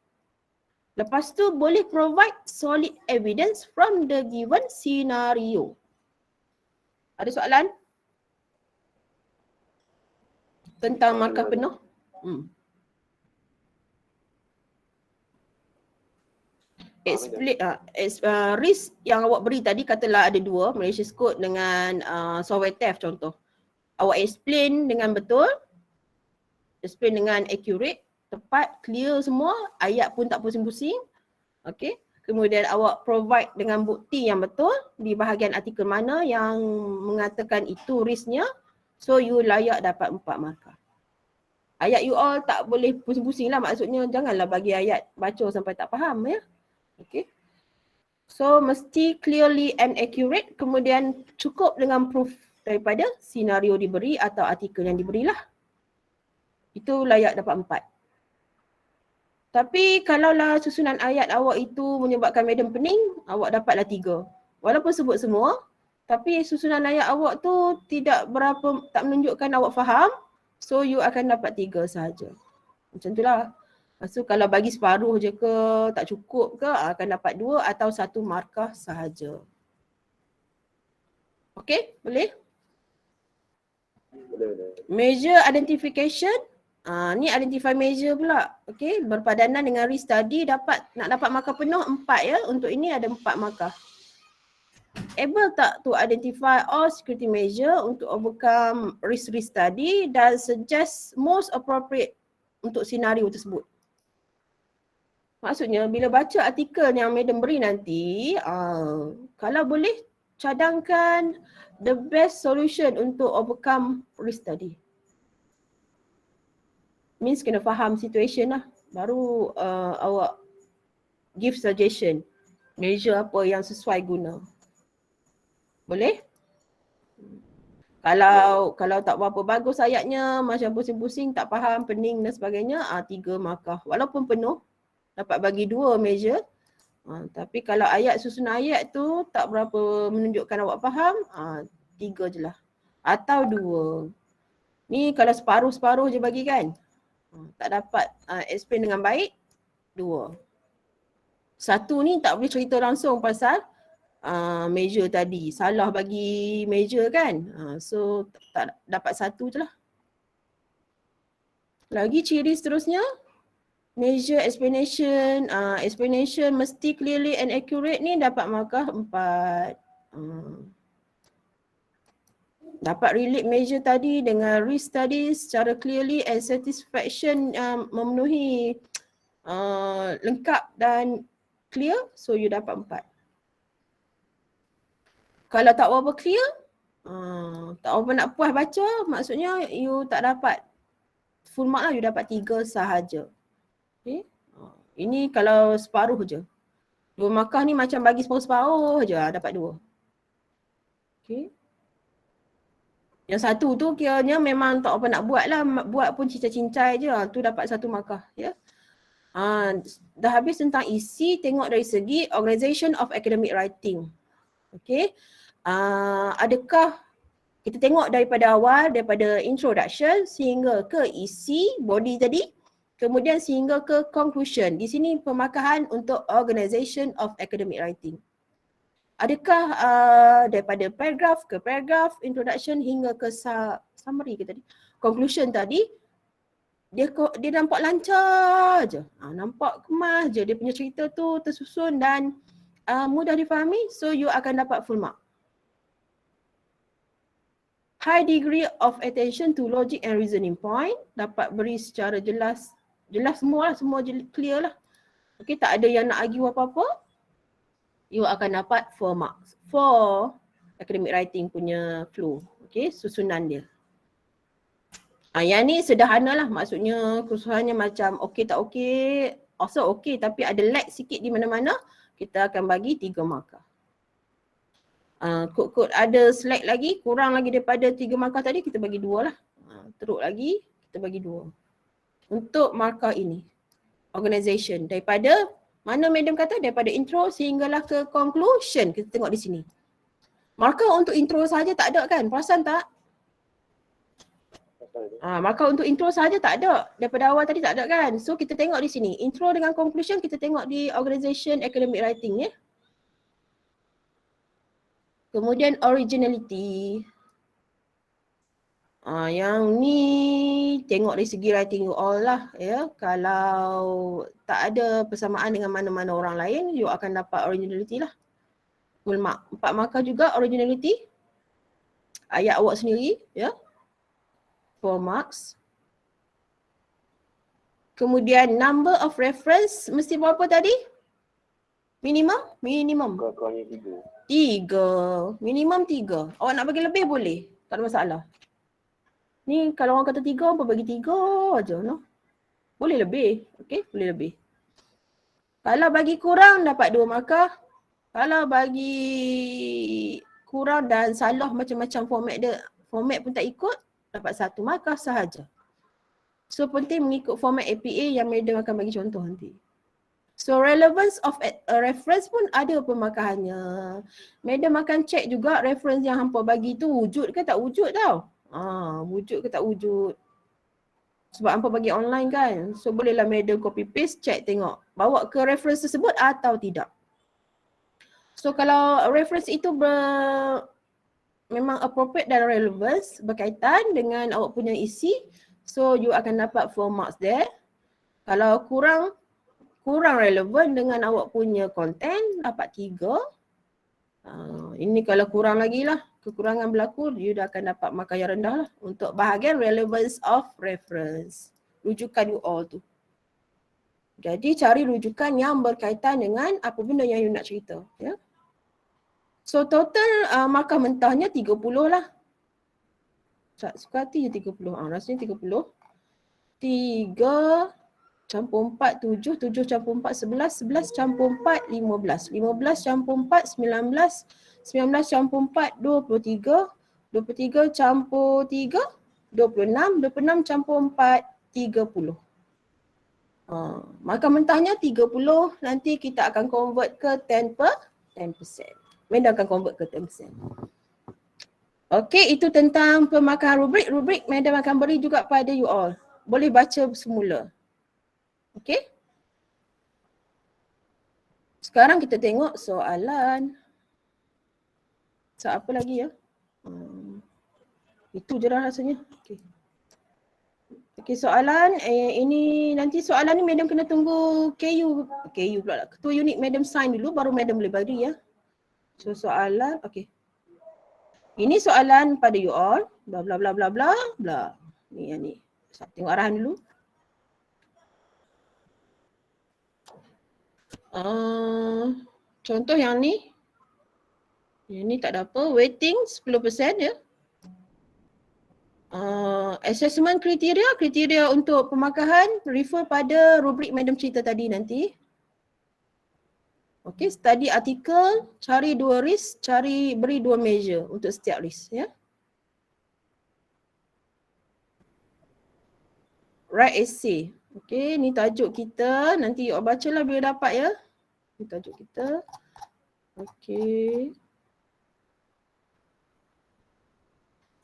Lepas tu boleh provide solid evidence from the given scenario. Ada soalan? Tentang markah penuh? Risk yang awak beri tadi katalah ada 2, malicious code dengan software theft contoh. Awak explain dengan betul, explain dengan accurate, tepat, clear semua, ayat pun tak pusing-pusing. Okey. Kemudian awak provide dengan bukti yang betul di bahagian artikel mana yang mengatakan itu risknya. So you layak dapat 4 markah. Ayat you all tak boleh pusing-pusing lah, maksudnya janganlah bagi ayat baca sampai tak faham ya. Okey. So mesti clearly and accurate, kemudian cukup dengan proof daripada senario diberi atau artikel yang diberilah. Itu layak dapat 4. Tapi kalaulah susunan ayat awak itu menyebabkan madam pening, awak dapatlah 3. Walaupun sebut semua, tapi susunan ayat awak tu tak menunjukkan awak faham, so you akan dapat 3 sahaja. Macam itulah. Lepas tu kalau bagi separuh je ke, tak cukup ke, akan dapat 2 atau 1 markah sahaja. Okey, boleh? Boleh. Measure identification. Ni identify measure pula. Okey, berpadanan dengan risk tadi nak dapat markah penuh 4 ya. Untuk ini ada 4 markah. Able tak to identify all security measure untuk overcome risk tadi dan suggest most appropriate untuk senario tersebut. Maksudnya bila baca artikel yang madam beri nanti, kalau boleh cadangkan the best solution untuk overcome risk tadi. Means kena faham situation lah. Baru awak give suggestion. Measure apa yang sesuai guna. Boleh? Kalau tak berapa bagus ayatnya, macam pusing-pusing, tak faham, pening dan sebagainya, 3 markah. Walaupun penuh, dapat bagi 2 measure. Tapi kalau susunan ayat tu tak berapa menunjukkan awak faham, 3 je lah. Atau 2. Ni kalau separuh-separuh je bagi kan. Tak dapat explain dengan baik, 2. Satu ni tak boleh cerita langsung pasal measure tadi. Salah bagi measure kan. So tak dapat satu je lah. Lagi ciri seterusnya. Measure, explanation. Explanation mesti clearly and accurate ni dapat markah 4. Dapat relate measure tadi dengan risk tadi secara clearly and satisfaction memenuhi lengkap dan clear, so you dapat 4. Kalau tak berapa clear, tak berapa nak puas baca, maksudnya you tak dapat full mark lah, you dapat 3 sahaja. Okay. Ini kalau separuh je. 2 markah ni macam bagi separuh-separuh je, dapat 2. Okay. Yang satu tu kiranya memang tak apa nak buat lah, buat pun cincai-cincai je, tu dapat 1 markah. Ya. Dah habis tentang isi, tengok dari segi Organization of Academic Writing. Okay. Adakah kita tengok daripada awal, daripada introduction sehingga ke isi, body tadi, kemudian sehingga ke conclusion. Di sini pemarkahan untuk Organization of Academic Writing. Adakah daripada paragraf ke paragraf, introduction hingga ke summary ke tadi, conclusion tadi, dia nampak lancar je. Nampak kemas je, dia punya cerita tu tersusun dan mudah difahami, so you akan dapat full mark. High degree of attention to logic and reasoning point, dapat beri secara jelas semua lah, semua clear lah. Okay, tak ada yang nak argue apa-apa. You akan dapat 4 marks for academic writing punya flow. Okay, susunan dia. Yang ni sederhana lah, maksudnya kesusahannya macam okey tak okey, also okey tapi ada lag sikit di mana-mana, kita akan bagi 3 markah. Kod-kod ada slack lagi, kurang lagi daripada 3 markah tadi, kita bagi 2 lah. Teruk lagi, kita bagi 2. Untuk markah ini, organization, daripada mana madam kata, daripada intro sehinggalah ke conclusion, kita tengok di sini. Markah untuk intro saja tak ada kan, perasan tak? Markah untuk intro saja tak ada, daripada awal tadi tak ada kan. So kita tengok di sini, intro dengan conclusion kita tengok di organization academic writing ya. Kemudian originality. Yang ni tengok dari segi writing you all lah ya. Kalau tak ada persamaan dengan mana-mana orang lain, you akan dapat originality lah. Full mark. 4 markah juga originality. Ayat awak sendiri ya. 4 marks. Kemudian number of reference mesti berapa tadi? Minimum. Kurang-kurangnya 3. 3. Minimum 3. Awak nak bagi lebih boleh. Tak ada masalah. Ni kalau orang kata 3, apa bagi 3 aja, no? Boleh lebih. Okey, boleh lebih. Kalau bagi kurang dapat 2 markah. Kalau bagi kurang dan salah macam-macam format dia, format pun tak ikut, dapat 1 markah sahaja. So penting mengikut format APA yang madam akan bagi contoh nanti. So relevance of a reference pun ada pemarkahannya. Madam akan check juga reference yang hampa bagi tu wujud ke tak wujud tau. Wujud ke tak wujud. Sebab hampa bagi online kan. So bolehlah madam copy paste, check tengok bawa ke reference tersebut atau tidak. So kalau reference itu memang appropriate dan relevance, berkaitan dengan awak punya isi, so you akan dapat 4 marks there. Kalau kurang relevan dengan awak punya content, dapat 3. Ini kalau kurang lagi lah, kekurangan berlaku, you dah akan dapat markah yang rendah lah untuk bahagian relevance of reference. Rujukan you all tu. Jadi cari rujukan yang berkaitan dengan apa benda yang you nak cerita. Ya? So total markah mentahnya 30 lah. Suka hati je 30. Rasanya 30. 3 campur 4, 7, 7 campur 4, 11, 11 campur 4, 15. 15 campur 4, 19, 19 campur 4, 23, 23 campur 3, 26, 26 campur 4, 30. Markah mentahnya 30, nanti kita akan convert ke 10%. Madam akan convert ke 10%. Okey, itu tentang pemarkahan rubrik. Rubrik madam akan beri juga pada you all. Boleh baca semula. Okey? Sekarang kita tengok soalan. Apa lagi ya? Itu je lah rasanya. Okey, soalan ini nanti soalan ni madam kena tunggu KU pula lah. Ketua unit madam sign dulu baru madam boleh bagi ya. So soalan okey. Ini soalan pada you all. Bla bla bla bla bla bla. Ni yang ni. Tengok arahan dulu. Contoh yang ni. Yang ni tak ada apa. Waiting 10% ya. Assessment kriteria untuk pemakahan refer pada rubrik madam cerita tadi nanti. Okey, study artikel, cari 2 risk, beri 2 measure untuk setiap risk ya. Write essay. Okey, ni tajuk kita. Nanti you bacalah bila dapat ya. Ni tajuk kita. Okey.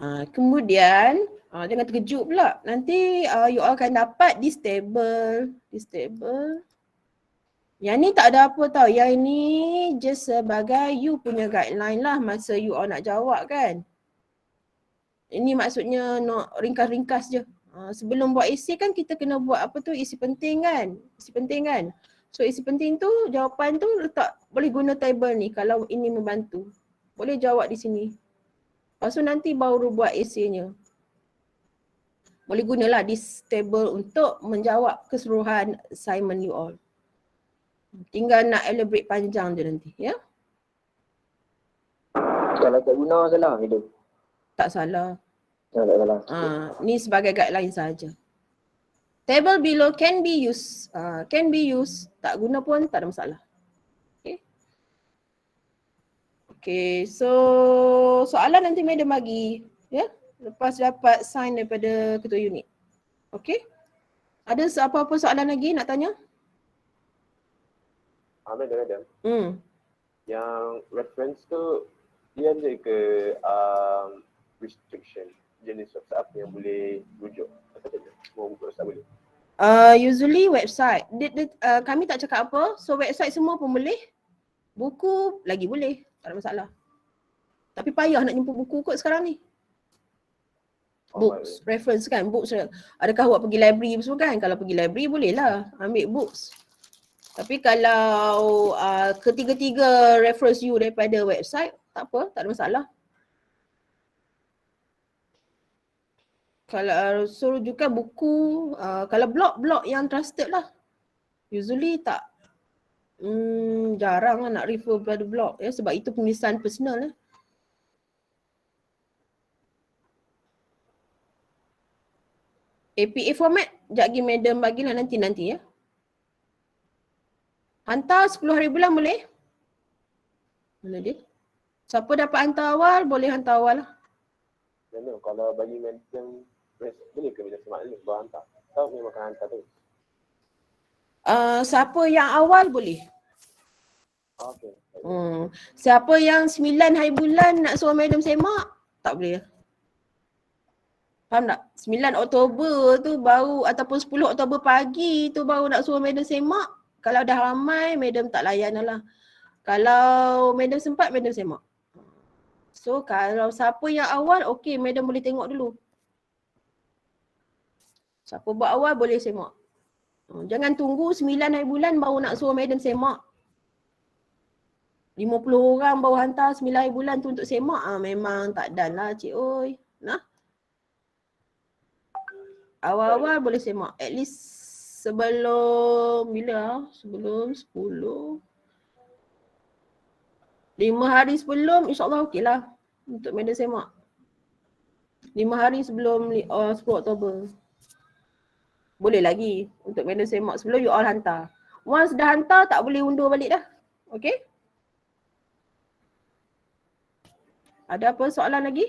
Kemudian jangan terkejut pula. Nanti you all akan dapat this table. Yang ni tak ada apa tau. Yang ni just sebagai you punya guideline lah masa you all nak jawab kan. Ini maksudnya nak ringkas-ringkas je. Sebelum buat essay kan kita kena buat apa tu isi penting kan. So isi penting tu jawapan tu letak boleh guna table ni kalau ini membantu. Boleh jawab di sini. Lepas tu nanti baru buat essaynya. Boleh gunalah this table untuk menjawab keseluruhan assignment you all. Tinggal nak elaborate panjang je nanti ya. Kalau tak guna salah hidup. Tak salah. Tak salah. Ni sebagai guideline saja. Table below can be used. Tak guna pun tak ada masalah. Okay, so soalan nanti madam bagi ya. Lepas dapat sign daripada ketua unit. Okay. Ada apa-apa soalan lagi nak tanya? Madam. Yang reference tu dia ada ke restriction jenis website apa yang boleh rujuk? Apa saja? Semua buku website boleh? Usually website. Kami tak cakap apa. So website semua pun boleh. Buku lagi boleh. Tak ada masalah. Tapi payah nak jemput buku kot sekarang ni. Books, reference kan. Books. Adakah awak pergi library semua kan? Kalau pergi library boleh lah ambil books. Tapi kalau ketiga-tiga reference you daripada website, tak apa, tak ada masalah. Kalau suruh rujukan buku, kalau blog yang trusted lah. Usually tak. Jarang lah nak refer pada blog ya sebab itu penulisan personal lah. APA format, sekejap lagi madam bagilah nanti ya. Hantar 10 hari bulan boleh? Mana dia? Siapa dapat hantar awal, boleh hantar awal lah. Kalau bagi madam, boleh ke madam semak dulu baru hantar? Atau memang akan hantar tu? Siapa yang awal boleh. Okay. Siapa yang 9 hari bulan nak suruh madam semak, tak boleh. Faham tak? 9 Oktober tu baru ataupun 10 Oktober pagi tu baru nak suruh madam semak. Kalau dah ramai, madam tak layan lah. Kalau madam sempat, madam semak. So kalau siapa yang awal, okey madam boleh tengok dulu. Siapa buat awal boleh semak. Jangan tunggu 9 hari bulan baru nak suruh madam semak. 50 orang baru hantar 9 hari bulan tu untuk semak. Memang tak dan lah cik oi. Nah. Awal-awal boleh semak. At least sebelum bila? Sebelum 10. 5 hari sebelum insyaAllah okey lah untuk madam semak. 5 hari sebelum 10 Oktober. Boleh lagi untuk madam semak sebelum you all hantar. Once dah hantar tak boleh undur balik dah. Okay? Ada apa soalan lagi?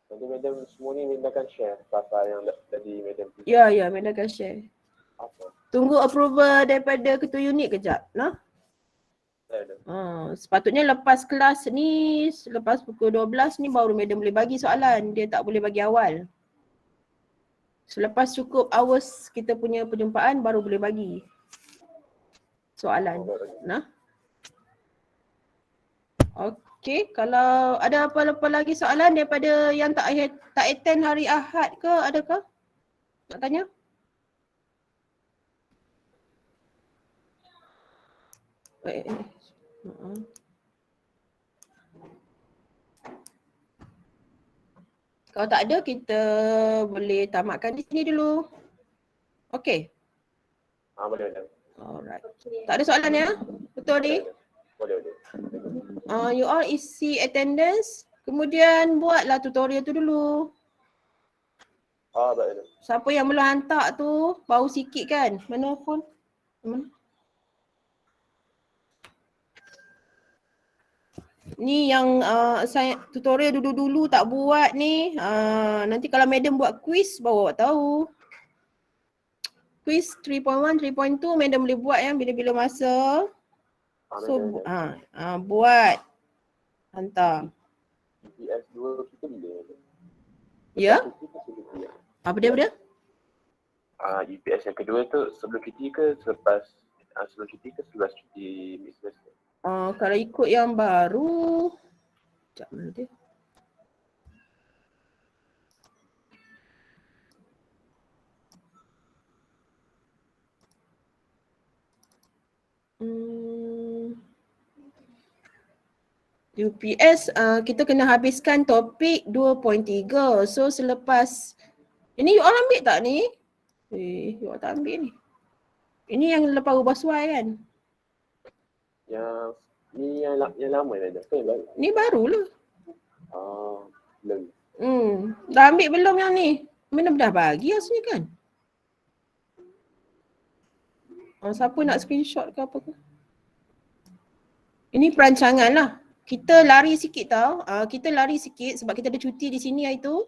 Nanti madam semua ni madam akan share pasal yang tadi madam. Ya, madam akan share. Apa? Tunggu approval daripada ketua unit kejap. Nah? Sepatutnya lepas kelas ni, lepas pukul 12 ni baru madam boleh bagi soalan. Dia tak boleh bagi awal. Selepas cukup hours kita punya perjumpaan baru boleh bagi. soalan. Nah. Okey, kalau ada apa-apa lagi soalan daripada yang tak attend hari Ahad ke, adakah? Nak tanya? Kalau tak ada, kita boleh tamatkan di sini dulu. Okey. Boleh. Alright. Tak ada soalan ya? Betul ni? Boleh. You all isi attendance, kemudian buatlah tutorial tu dulu. Baik. Siapa yang belum hantar tu, bau sikit kan? Mana phone? Mana? Ni yang saya tutorial dulu-dulu tak buat ni. Nanti kalau madam buat quiz baru awak tahu. Quiz 3.1, 3.2 madam boleh buat ya bila-bila masa. So buat. Hantar. UPS 2 kita bila? Ya? Apa dia? UPS yang kedua tu sebelum cuti ke selepas sebelum cuti ke selepas cuti business? Kalau ikut yang baru, sekejap mana dia? UPS kita kena habiskan topik 2.3. So selepas ini you all ambil tak ni? You all tak ambil ni. Ini yang lepas ubah suai kan? Yang ni yang lama dah. Ke yang baru? Ni barulah. Belum. Dah ambil belum yang ni? Mana dah bagi asli kan? Siapa nak screenshot ke apa ke? Ini perancangan lah. Kita lari sikit tau. Kita lari sikit sebab kita ada cuti di sini hari tu.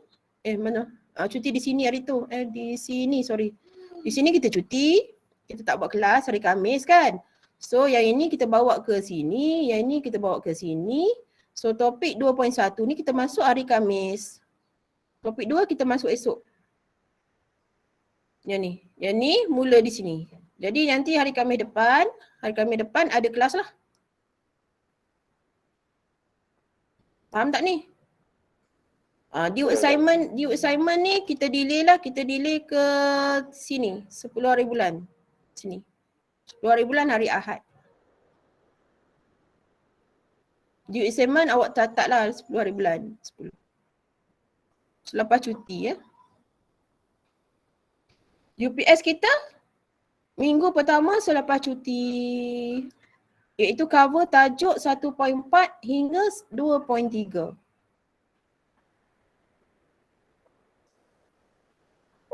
Mana? Cuti di sini hari tu. Di sini sorry. Di sini kita cuti. Kita tak buat kelas hari Khamis kan. So yang ini kita bawa ke sini. Yang ini kita bawa ke sini. So topik 2.1 ni kita masuk hari Khamis. Topik 2 kita masuk esok. Yang ni mula di sini. Jadi nanti hari Khamis depan ada kelas lah. Faham tak ni? Due assignment ni kita delay lah. Kita delay ke sini. 10 hari bulan. Sini. 10 hari bulan hari Ahad. Due assignment awak catat lah 10 hari bulan. 10. Selepas cuti ya. UPS kita minggu pertama selepas cuti. Iaitu cover tajuk 1.4 hingga 2.3.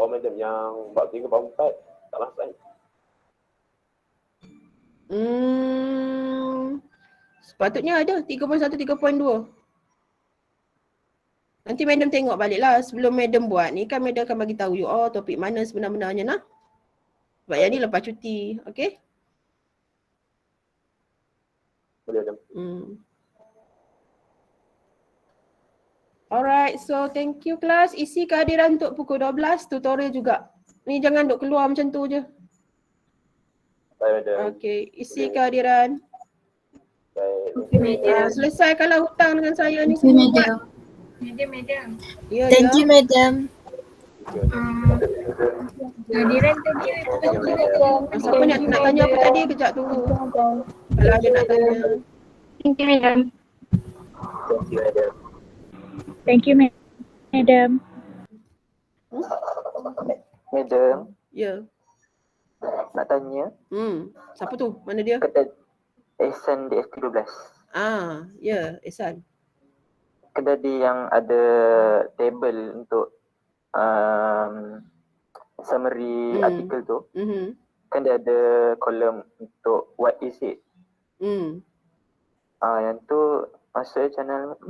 Madam yang bab 3, bab 4 tak masuk kan? Sepatutnya ada 3.1, 3.2. Nanti madam tengok balik lah sebelum madam buat ni kan madam akan bagi tahu you topik mana sebenar-benarnya nah. Sebab yang ni lepas cuti, okay? Boleh madam. Alright, so thank you kelas. Isi kehadiran untuk pukul 12, tutorial juga. Ni jangan duk keluar macam tu je. Baik madam. Okay, isi kehadiran. Baik. Selesaikanlah hutang dengan saya ni Thank you, semua. madam. Madam. Ya, Thank you, madam. Kehadiran tadi Siapa nak tanya apa tadi? Kejap tunggu. Kalau ada nak tanya. Thank you, madam. Thank you madam. Thank you, madam. Madam, Ya. nak tanya. Siapa tu? Mana dia? Kedai Ehsan di ST12. Ya, Ehsan. Kedai yang ada table untuk summary artikel tu. Kan dia ada kolom untuk what is it. Yang tu masuk channel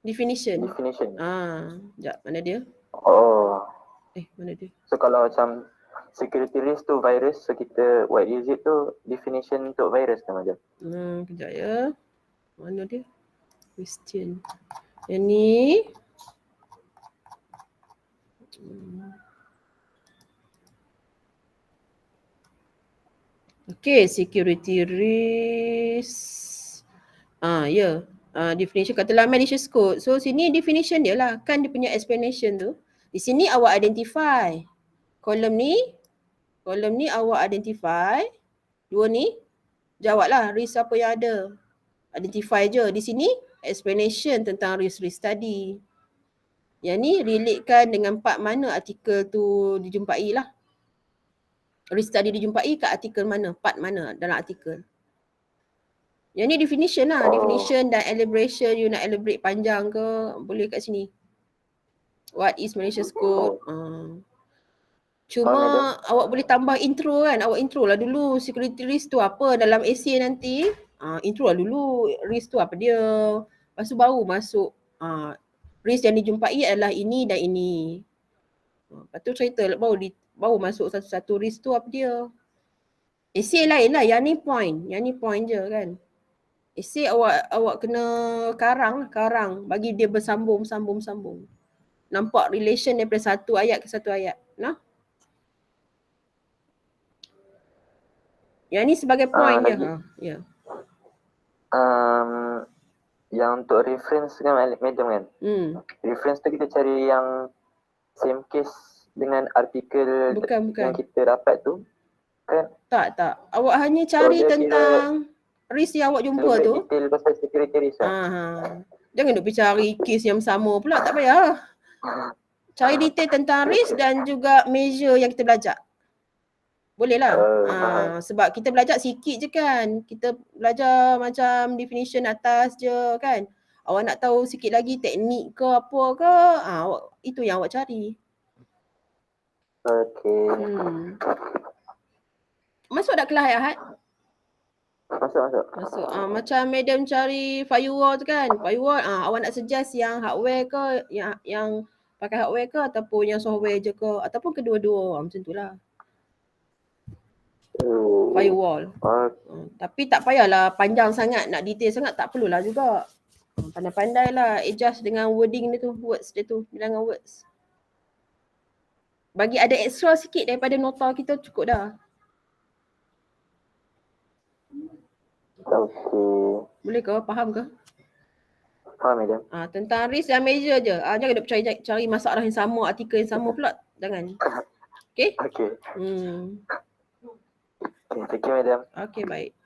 Definition. Sekejap, mana dia? Mana dia? So kalau macam security risk tu virus, so kita what is it tu definition untuk virus kan macam? Kejap ya. Mana dia? Question. Yang ni. Okay, security risk. Ya. Definition katalah malicious code. So sini definition dia lah. Kan dia punya explanation tu. Di sini awak identify. Kolom ni awak identify. Dua ni jawablah risk apa yang ada. Identify je. Di sini explanation tentang risk tadi. Yang ni relatekan dengan part mana artikel tu dijumpai lah. Risk tadi dijumpai kat artikel mana, part mana dalam artikel. Yang ni definition lah, definition dan elaboration. You nak elaborate panjang ke, boleh kat sini. What is malicious code? Cuma awak boleh tambah intro kan, awak intro lah dulu security risk tu apa dalam essay nanti. Intro lah dulu risk tu apa dia. Lepas tu baru masuk risk yang dijumpai adalah ini dan ini. Lepas tu cerita baru masuk satu-satu risk tu apa dia. Essay lain lah, yang ni point je kan. Essay awak kena karang bagi dia bersambung. Nampak relation daripada satu ayat ke satu ayat. Nah. Yang ni sebagai point je. Ya. Yang untuk reference kan madam kan. Reference tu kita cari yang same case dengan artikel Bukan. yang kita dapat tu kan. Tak. Awak hanya cari tentang risk yang awak jumpa tu. Detail pasal security risk Jangan duk pergi cari kes yang sama pula, tak payah. Cari detail tentang risk dan juga measure yang kita belajar. Boleh lah. Sebab kita belajar sikit je kan. Kita belajar macam definition atas je kan. Awak nak tahu sikit lagi teknik ke apa ke, itu yang awak cari. Okay. Masuk tak kelas Ahad? Masuk. Macam madam cari firewall tu kan. Firewall, awak nak suggest yang hardware ke, yang pakai hardware ke ataupun yang software je ke, ataupun kedua-dua. Macam tu lah. Firewall. Tapi tak payahlah panjang sangat, nak detail sangat, tak perlulah juga. Pandai-pandai lah adjust dengan wording dia tu, words dia tu, bilangan words. Bagi ada extra sikit daripada nota kita cukup dah. Okay. Boleh ke? Faham ke? Faham madam. Tentang risk dan measure je. Jangan duk cari masalah yang sama, artikel yang sama pula. Jangan. Okay? Okay. Okay, Thank you madam. okay, baik.